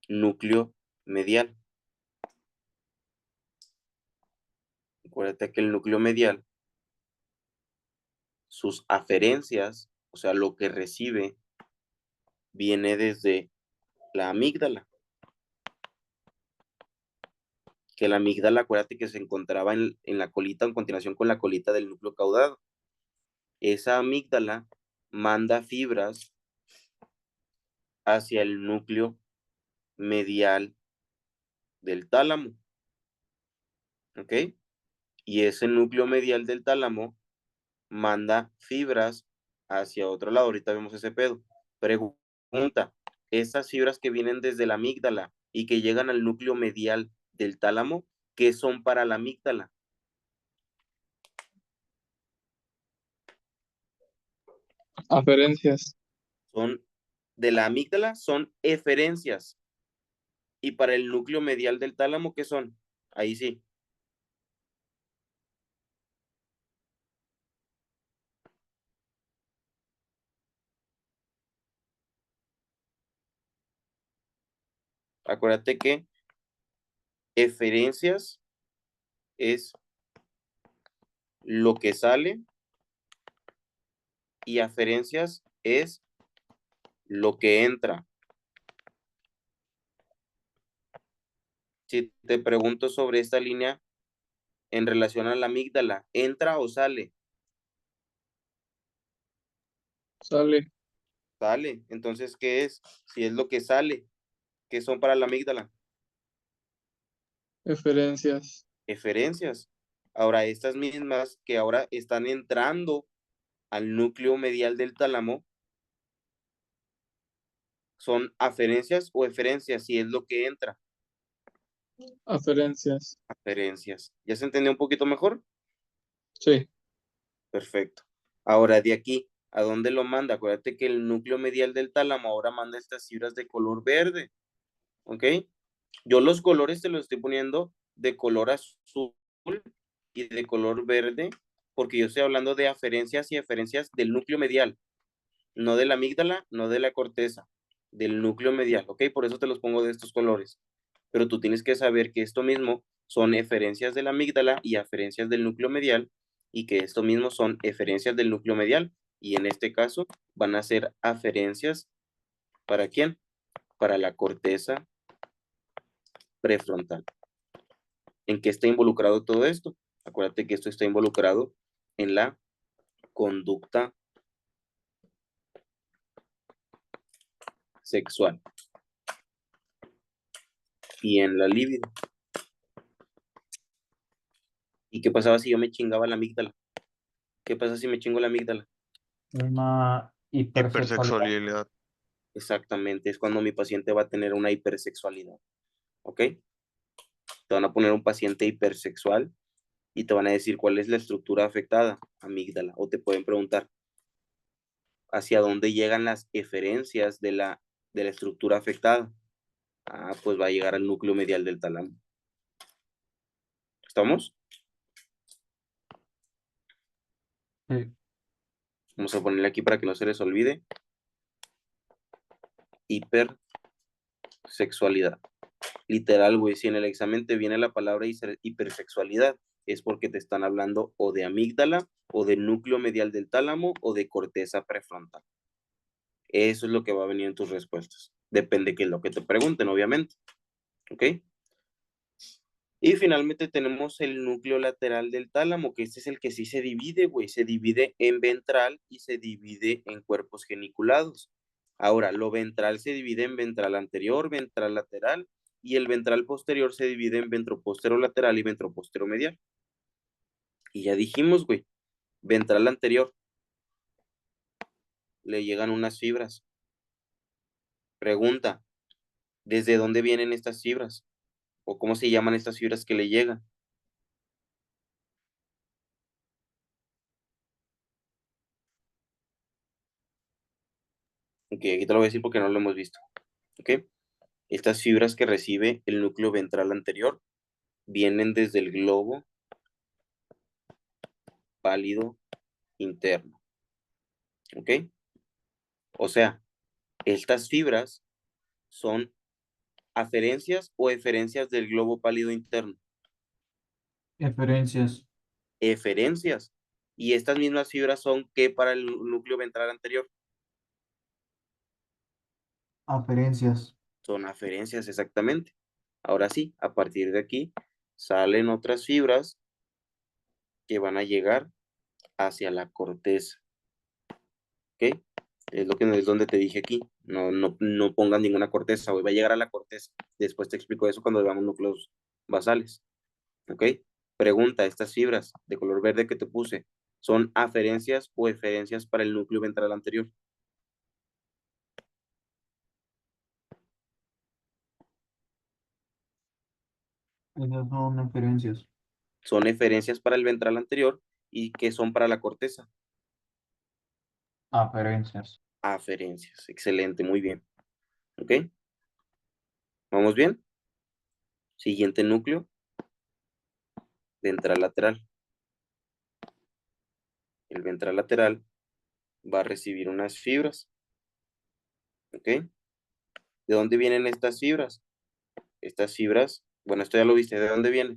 Núcleo medial. Acuérdate que el núcleo medial, sus aferencias, o sea, lo que recibe, viene desde la amígdala. Que la amígdala, acuérdate que se encontraba en la colita, en continuación con la colita del núcleo caudado. Esa amígdala manda fibras hacia el núcleo medial del tálamo, ¿ok? Y ese núcleo medial del tálamo manda fibras hacia otro lado. Ahorita vemos ese pedo. Pregunta, Pregunta, estas fibras que vienen desde la amígdala y que llegan al núcleo medial del tálamo, ¿qué son para la amígdala? Aferencias. Son de la amígdala, son eferencias. Y para el núcleo medial del tálamo, ¿qué son? Ahí sí. Acuérdate que eferencias es lo que sale y aferencias es lo que entra. Si te pregunto sobre esta línea en relación a la amígdala, ¿entra o sale? Sale. Sale. Entonces, ¿qué es? Si es lo que sale, ¿qué son para la amígdala? Eferencias. Eferencias. Ahora, estas mismas que ahora están entrando al núcleo medial del tálamo, ¿son aferencias o eferencias? Si es lo que entra. Aferencias. Aferencias. ¿Ya se entendió un poquito mejor? Sí. Perfecto. Ahora, de aquí, ¿a dónde lo manda? Acuérdate que el núcleo medial del tálamo ahora manda estas fibras de color verde. ¿Ok? Yo los colores te los estoy poniendo de color azul y de color verde, porque yo estoy hablando de aferencias y eferencias del núcleo medial, no de la amígdala, no de la corteza, del núcleo medial, ¿ok? Por eso te los pongo de estos colores. Pero tú tienes que saber que esto mismo son eferencias de la amígdala y aferencias del núcleo medial, y que esto mismo son eferencias del núcleo medial, y en este caso van a ser aferencias, ¿para quién? Para la corteza prefrontal. ¿En qué está involucrado todo esto? Acuérdate que esto está involucrado en la conducta sexual y en la libido. ¿Y qué pasaba si yo me chingaba la amígdala? ¿Qué pasa si me chingo la amígdala? Una hipersexualidad. Hipersexualidad. Exactamente, es cuando mi paciente va a tener una hipersexualidad. ¿Ok? Te van a poner un paciente hipersexual y te van a decir cuál es la estructura afectada, amígdala. O te pueden preguntar hacia dónde llegan las eferencias de la estructura afectada. Ah, pues va a llegar al núcleo medial del tálamo. ¿Estamos? Sí. Vamos a ponerle aquí para que no se les olvide. Hipersexualidad. Literal, güey, si en el examen te viene la palabra hipersexualidad, es porque te están hablando o de amígdala, o del núcleo medial del tálamo, o de corteza prefrontal. Eso es lo que va a venir en tus respuestas. Depende de lo que te pregunten, obviamente. ¿Ok? Y finalmente tenemos el núcleo lateral del tálamo, que este es el que sí se divide, güey. Se divide en ventral y se divide en cuerpos geniculados. Ahora, lo ventral se divide en ventral anterior, ventral lateral, y el ventral posterior se divide en ventropostero lateral y ventropostero medial. Y ya dijimos, güey, ventral anterior, le llegan unas fibras. Pregunta, ¿desde dónde vienen estas fibras? ¿O cómo se llaman estas fibras que le llegan? Ok, aquí te lo voy a decir porque no lo hemos visto. Ok, estas fibras que recibe el núcleo ventral anterior vienen desde el globo pálido interno. ¿Ok? O sea, estas fibras son aferencias o eferencias del globo pálido interno. Eferencias. Eferencias. Y estas mismas fibras son ¿qué para el núcleo ventral anterior? Aferencias. Son aferencias, exactamente. Ahora sí, a partir de aquí salen otras fibras que van a llegar hacia la corteza. ¿Ok? Es donde te dije aquí. No pongas ninguna corteza, hoy va a llegar a la corteza. Después te explico eso cuando veamos núcleos basales. ¿Ok? Pregunta, estas fibras de color verde que te puse, ¿son aferencias o eferencias para el núcleo ventral anterior? Esas son eferencias. Son eferencias para el ventral anterior y que son para la corteza. Aferencias. Aferencias. Excelente, muy bien. ¿Ok? ¿Vamos bien? Siguiente núcleo, ventral lateral. El ventral lateral va a recibir unas fibras. ¿Ok? ¿De dónde vienen estas fibras? Estas fibras, bueno, esto ya lo viste, ¿de dónde vienen?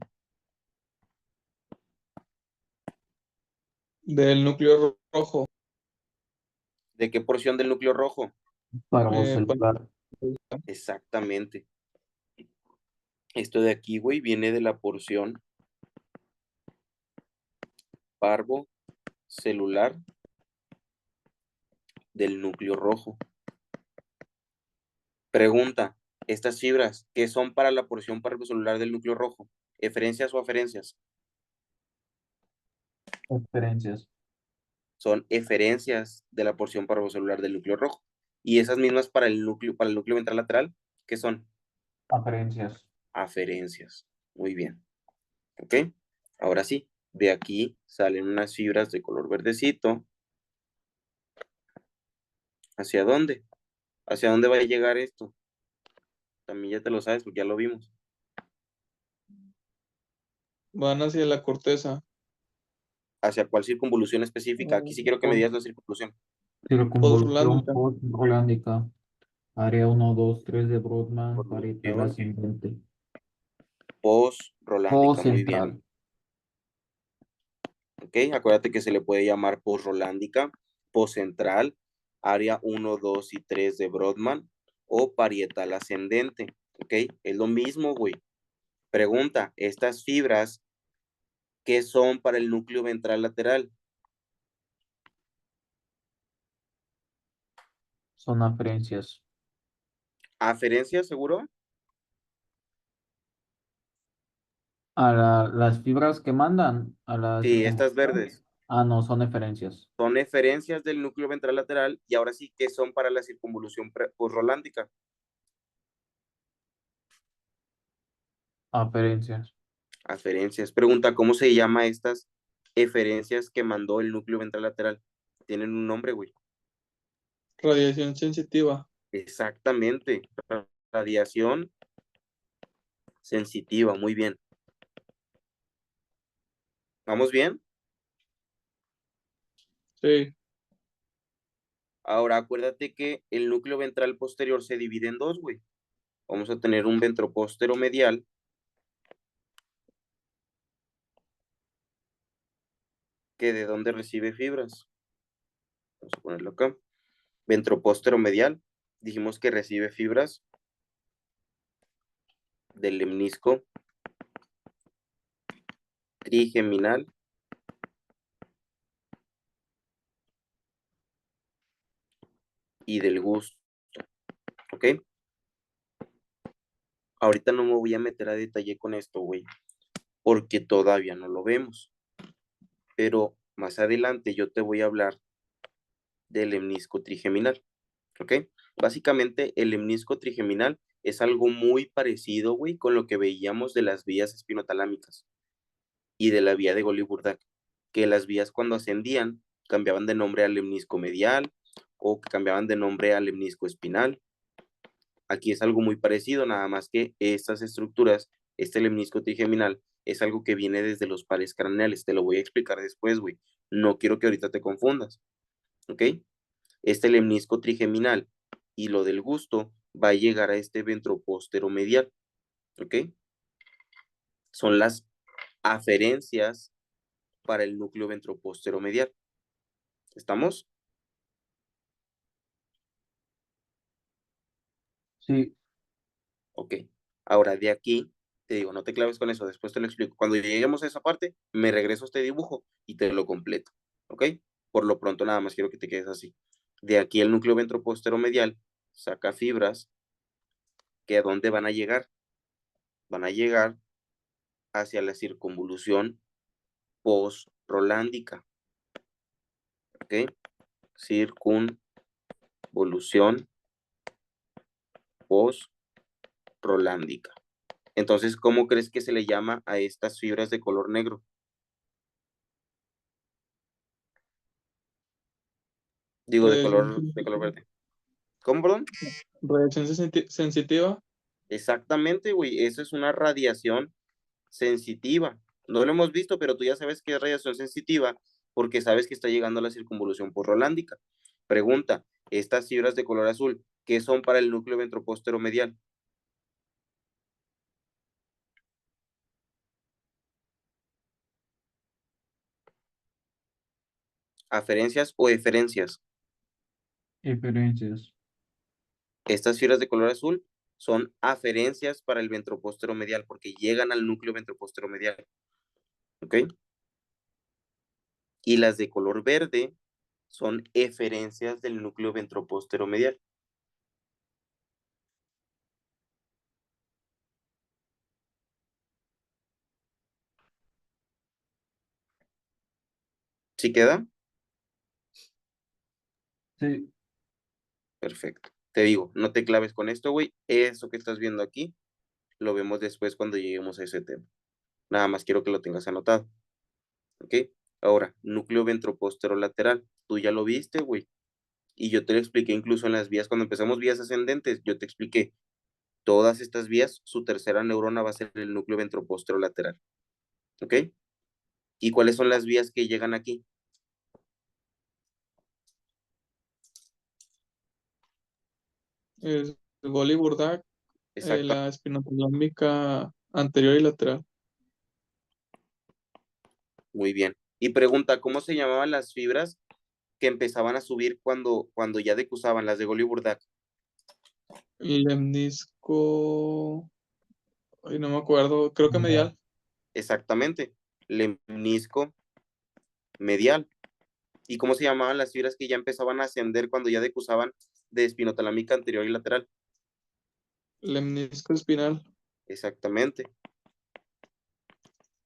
Del núcleo rojo. ¿De qué porción del núcleo rojo? Parvocelular. Exactamente. Esto de aquí, güey, viene de la porción parvocelular del núcleo rojo. Pregunta, ¿estas fibras qué son para la porción parvocelular del núcleo rojo? ¿Eferencias o aferencias? Eferencias. Son eferencias de la porción parvocelular del núcleo rojo. Y esas mismas para el núcleo ventral lateral, ¿qué son? Aferencias. Aferencias. Muy bien. ¿Ok? Ahora sí, de aquí salen unas fibras de color verdecito. ¿Hacia dónde? ¿Hacia dónde va a llegar esto? También ya te lo sabes porque ya lo vimos. Van hacia la corteza. ¿Hacia cuál circunvolución específica? Aquí sí quiero que me digas la circunvolución. Circunvolución Postrolándica. post-rolándica. Área 1, 2, 3 de Brodmann. Parietal Circunvolución ascendente. post-rolándica. Muy bien. Central. ¿Ok? Acuérdate que se le puede llamar post-rolándica, post-central, área 1, 2 y 3 de Brodmann o parietal ascendente. ¿Ok? Es lo mismo, güey. Pregunta, ¿estas fibras qué son para el núcleo ventral lateral? Son aferencias. ¿Aferencias, seguro? Las fibras que mandan a la Sí, estas circunvolución. verdes. No, son eferencias. Son eferencias del núcleo ventral lateral y ahora sí, ¿qué son para la circunvolución postrolándica? Aferencias. Aferencias. Pregunta, ¿cómo se llama estas eferencias que mandó el núcleo ventral lateral? Tienen un nombre, güey. Radiación sensitiva. Exactamente. Radiación sensitiva, muy bien. ¿Vamos bien? Sí. Ahora acuérdate que el núcleo ventral posterior se divide en dos, güey. Vamos a tener un ventropóstero medial que de dónde recibe fibras. Vamos a ponerlo acá. Ventropóstero medial. Dijimos que recibe fibras del lemnisco trigeminal y del gusto. ¿Ok? Ahorita no me voy a meter a detalle con esto, güey, porque todavía no lo vemos. Pero más adelante yo te voy a hablar del lemnisco trigeminal. ¿Ok? Básicamente el lemnisco trigeminal es algo muy parecido, güey, con lo que veíamos de las vías espinotalámicas y de la vía de Golgi-Burdak, que las vías cuando ascendían cambiaban de nombre al lemnisco medial o que cambiaban de nombre al lemnisco espinal. Aquí es algo muy parecido, nada más que estas estructuras, este lemnisco trigeminal, es algo que viene desde los pares craneales. Te lo voy a explicar después, güey. No quiero que ahorita te confundas, ¿ok? Este lemnisco trigeminal y lo del gusto va a llegar a este ventropóstero medial, ¿ok? Son las aferencias para el núcleo ventropóstero medial. ¿Estamos? Sí. Ok. Ahora de aquí, te digo, no te claves con eso, después te lo explico. Cuando lleguemos a esa parte, me regreso a este dibujo y te lo completo, ¿ok? Por lo pronto nada más quiero que te quedes así. De aquí el núcleo ventropóstero medial saca fibras que ¿a dónde van a llegar? Van a llegar hacia la circunvolución postrolándica, ¿ok? Circunvolución postrolándica. Entonces, ¿cómo crees que se le llama a estas fibras de color negro? Digo, Radiación de color verde. ¿Cómo, perdón? sensitiva. Exactamente, güey. Eso es una radiación sensitiva. No lo hemos visto, pero tú ya sabes que es radiación sensitiva porque sabes que está llegando a la circunvolución porrolándica. Pregunta, estas fibras de color azul, ¿qué son para el núcleo ventropóstero medial? ¿Aferencias o eferencias? Diferencias. Estas fibras de color azul son aferencias para el ventropóstero medial porque llegan al núcleo ventropóstero medial. ¿Ok? Y las de color verde son eferencias del núcleo ventropóstero medial. ¿Sí queda? Sí, Perfecto. Te digo, no te claves con esto, güey. Eso que estás viendo aquí, lo vemos después cuando lleguemos a ese tema. Nada más quiero que lo tengas anotado. ¿Ok? Ahora, núcleo ventropóstero lateral. Tú ya lo viste, güey. Y yo te lo expliqué incluso en las vías. Cuando empezamos vías ascendentes, yo te expliqué. Todas estas vías, su tercera neurona va a ser el núcleo ventropóstero lateral. ¿Ok? ¿Y cuáles son las vías que llegan aquí? Es Goli Burdak, Exacto. la espinotalámica anterior y lateral. Muy bien. Y pregunta, ¿cómo se llamaban las fibras que empezaban a subir cuando ya decusaban las de Goli Burdak? Lemnisco, ay, no me acuerdo, creo que medial. Exactamente. Lemnisco medial. ¿Y cómo se llamaban las fibras que ya empezaban a ascender cuando ya decusaban de espinotalámica anterior y lateral? Lemnisco espinal. Exactamente.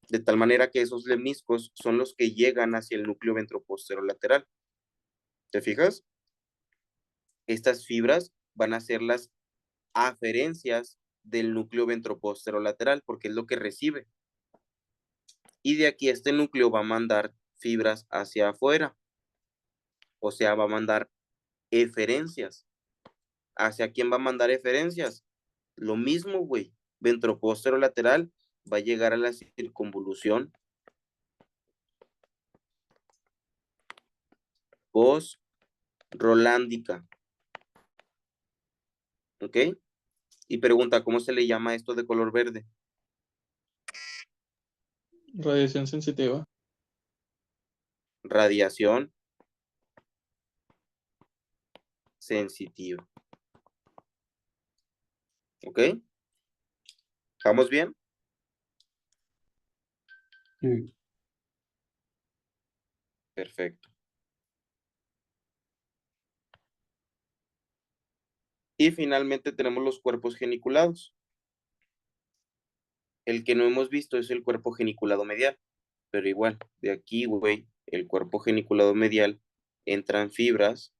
De tal manera que esos lemniscos son los que llegan hacia el núcleo ventropóstero lateral. ¿Te fijas? Estas fibras van a ser las aferencias del núcleo ventropóstero lateral porque es lo que recibe. Y de aquí este núcleo va a mandar fibras hacia afuera. O sea, va a mandar eferencias. ¿Hacia quién va a mandar eferencias? Lo mismo, güey. Ventropóstero lateral va a llegar a la circunvolución post-rolándica. ¿Ok? Y pregunta, ¿cómo se le llama esto de color verde? Radiación sensitiva. Radiación sensitiva. ¿Ok? ¿Estamos bien? sí. Perfecto. Y finalmente tenemos los cuerpos geniculados. El que no hemos visto es el cuerpo geniculado medial, pero igual, de aquí, güey, el cuerpo geniculado medial entran fibras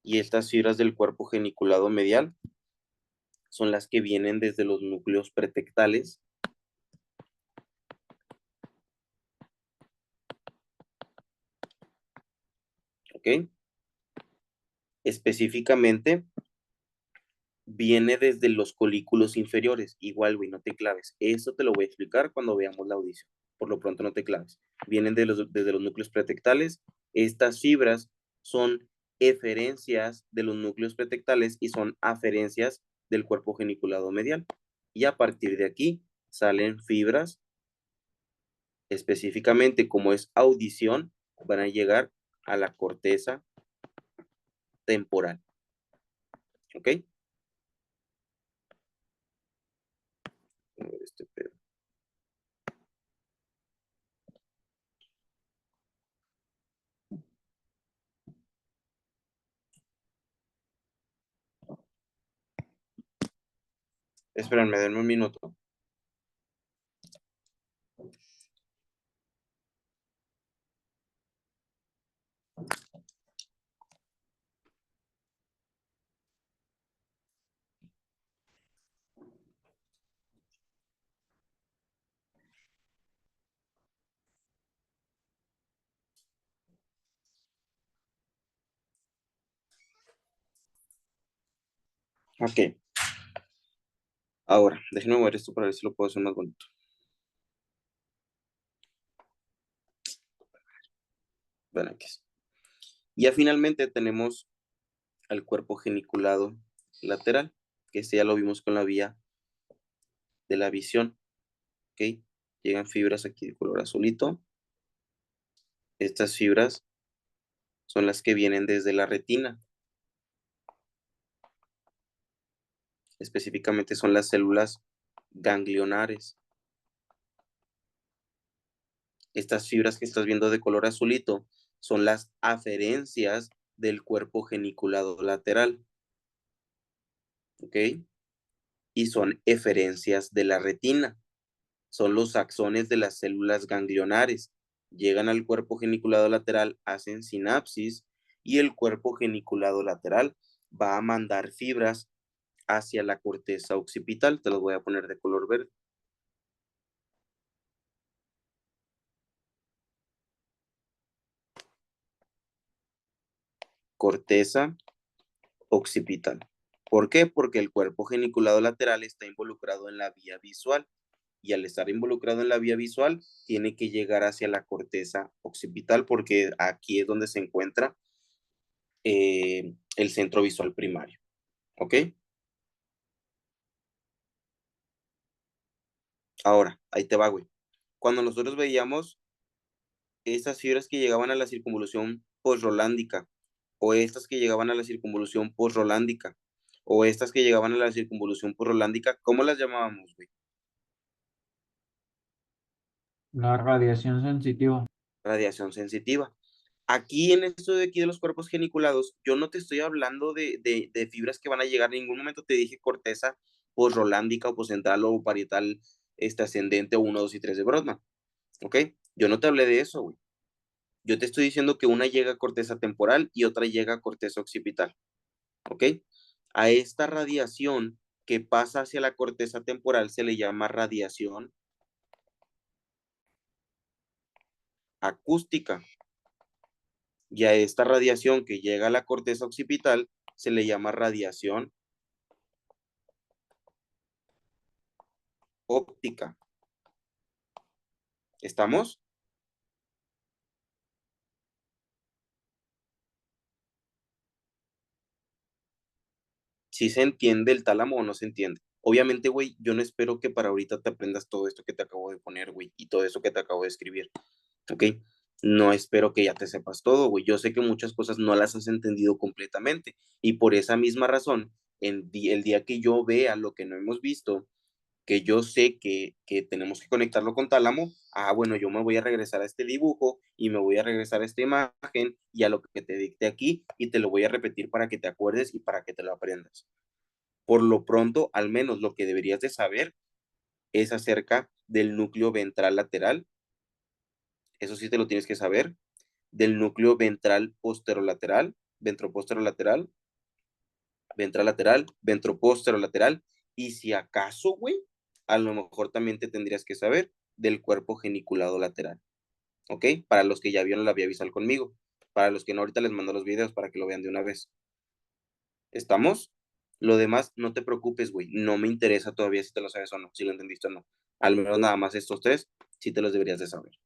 y estas fibras del cuerpo geniculado medial son las que vienen desde los núcleos pretectales. ¿Ok? Específicamente viene desde los colículos inferiores. Igual, güey, no te claves. Eso te lo voy a explicar cuando veamos la audición. Por lo pronto no te claves. Vienen desde los núcleos pretectales. Estas fibras son eferencias de los núcleos pretectales y son aferencias del cuerpo geniculado medial. Y a partir de aquí salen fibras, específicamente como es audición, van a llegar a la corteza temporal. ¿Ok? A ver este pedo. Espérenme, denme un minuto. Ok. Ahora, déjenme mover esto para ver si lo puedo hacer más bonito. Ven aquí. Ya finalmente tenemos al cuerpo geniculado lateral, que este ya lo vimos con la vía de la visión. ¿Ok? Llegan fibras aquí de color azulito. Estas fibras son las que vienen desde la retina. Específicamente son las células ganglionares. Estas fibras que estás viendo de color azulito son las aferencias del cuerpo geniculado lateral. ¿Ok? Y son eferencias de la retina. Son los axones de las células ganglionares. Llegan al cuerpo geniculado lateral, hacen sinapsis y el cuerpo geniculado lateral va a mandar fibras hacia la corteza occipital. Te los voy a poner de color verde. Corteza occipital. ¿Por qué? Porque el cuerpo geniculado lateral está involucrado en la vía visual y al estar involucrado en la vía visual tiene que llegar hacia la corteza occipital porque aquí es donde se encuentra el centro visual primario. ¿Ok? Ahora, ahí te va, güey. Cuando nosotros veíamos estas fibras que llegaban a la circunvolución posrolándica, o estas que llegaban a la circunvolución posrolándica, o estas que llegaban a la circunvolución posrolándica, ¿cómo las llamábamos, güey? La radiación sensitiva. Radiación sensitiva. Aquí en esto de aquí de los cuerpos geniculados, yo no te estoy hablando de fibras que van a llegar, en ningún momento te dije corteza posrolándica o poscentral o parietal ascendente o 1, 2 y 3 de Brodmann, ¿ok? Yo no te hablé de eso, güey. Yo te estoy diciendo que una llega a corteza temporal y otra llega a corteza occipital, ¿ok? A esta radiación que pasa hacia la corteza temporal se le llama radiación acústica. Y a esta radiación que llega a la corteza occipital se le llama radiación óptica. ¿Estamos? ¿Sí se entiende el tálamo o no se entiende? Obviamente, güey, yo no espero que para ahorita te aprendas todo esto que te acabo de poner, güey, y todo eso que te acabo de escribir, ¿ok? No espero que ya te sepas todo, güey. Yo sé que muchas cosas no las has entendido completamente y por esa misma razón, el día que yo vea lo que no hemos visto, que yo sé que tenemos que conectarlo con tálamo, bueno, yo me voy a regresar a este dibujo y me voy a regresar a esta imagen y a lo que te dicté aquí y te lo voy a repetir para que te acuerdes y para que te lo aprendas. Por lo pronto, al menos lo que deberías de saber es acerca del núcleo ventral lateral, eso sí te lo tienes que saber, del núcleo ventral posterolateral, ventroposterolateral, ventral lateral, ventroposterolateral, y si acaso, güey, a lo mejor también te tendrías que saber del cuerpo geniculado lateral, ¿ok? Para los que ya vieron la vía visual conmigo, para los que no, ahorita les mando los videos para que lo vean de una vez. ¿Estamos? Lo demás, no te preocupes, güey, no me interesa todavía si te lo sabes o no, si lo entendiste o no. Al menos nada más estos tres, sí te los deberías de saber.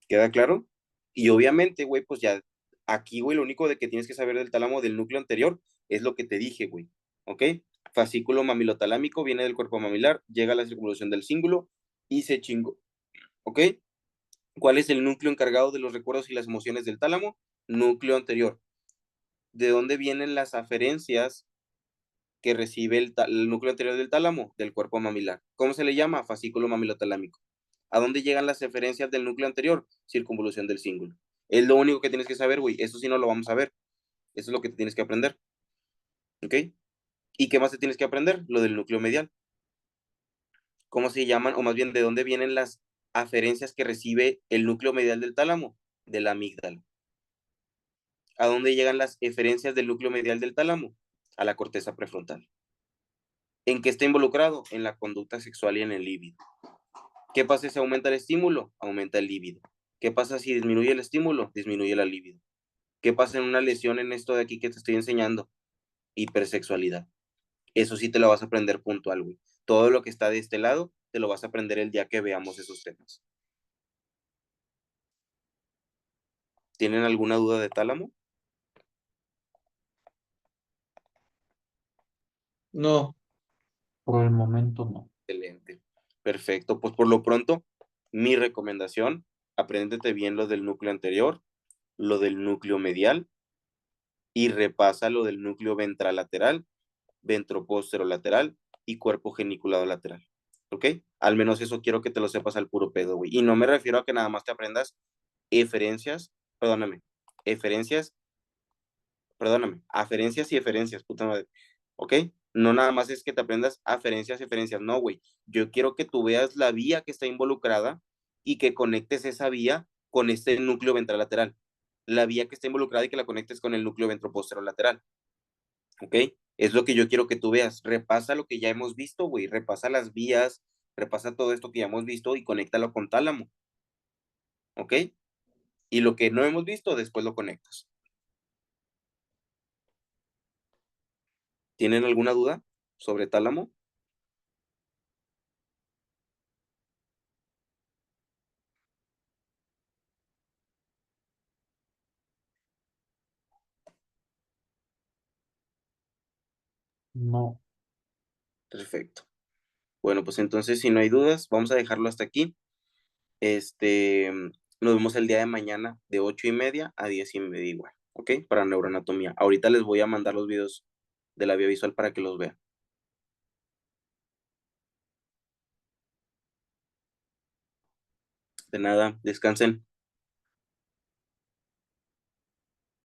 ¿Queda claro? Y obviamente, güey, pues ya aquí, güey, lo único de que tienes que saber del tálamo del núcleo anterior es lo que te dije, güey. ¿Ok? Fascículo mamilotalámico viene del cuerpo mamilar, llega a la circunvolución del cíngulo y se chingó. ¿Ok? ¿Cuál es el núcleo encargado de los recuerdos y las emociones del tálamo? Núcleo anterior. ¿De dónde vienen las aferencias que recibe el núcleo anterior del tálamo? Del cuerpo mamilar. ¿Cómo se le llama? Fascículo mamilotalámico. ¿A dónde llegan las referencias del núcleo anterior? Circunvolución del cíngulo. Es lo único que tienes que saber, güey. Eso sí no lo vamos a ver. Eso es lo que te tienes que aprender. ¿Ok? ¿Y qué más te tienes que aprender? Lo del núcleo medial. ¿Cómo se llaman? O más bien, ¿de dónde vienen las aferencias que recibe el núcleo medial del tálamo? De la amígdala. ¿A dónde llegan las eferencias del núcleo medial del tálamo? A la corteza prefrontal. ¿En qué está involucrado? En la conducta sexual y en el líbido. ¿Qué pasa si aumenta el estímulo? Aumenta el líbido. ¿Qué pasa si disminuye el estímulo? Disminuye la libido. ¿Qué pasa en una lesión en esto de aquí que te estoy enseñando? hipersexualidad. Eso sí te lo vas a aprender puntual, güey. Todo lo que está de este lado, te lo vas a aprender el día que veamos esos temas. ¿Tienen alguna duda de tálamo? No. Por el momento no. Excelente. Perfecto. Pues por lo pronto, mi recomendación, apréndete bien lo del núcleo anterior, lo del núcleo medial y repasa lo del núcleo ventralateral, ventroposterolateral y cuerpo geniculado lateral. ¿Ok? Al menos eso quiero que te lo sepas al puro pedo, güey. Y no me refiero a que nada más te aprendas perdóname, eferencias, aferencias y eferencias, puta madre. ¿Ok? No nada más es que te aprendas aferencias y eferencias, no, güey. Yo quiero que tú veas la vía que está involucrada y que conectes esa vía con este núcleo ventral lateral. La vía que está involucrada y que la conectes con el núcleo ventroposterolateral. ¿Ok? Es lo que yo quiero que tú veas. Repasa lo que ya hemos visto, güey. Repasa las vías, repasa todo esto que ya hemos visto y conéctalo con tálamo. ¿Ok? Y lo que no hemos visto, después lo conectas. ¿Tienen alguna duda sobre tálamo? No. Perfecto. Bueno, pues entonces, si no hay dudas, vamos a dejarlo hasta aquí. Nos vemos el día de mañana de 8:30 a 10:30 igual, ¿ok? Para neuroanatomía. Ahorita les voy a mandar los videos de la vía visual para que los vean. De nada, descansen.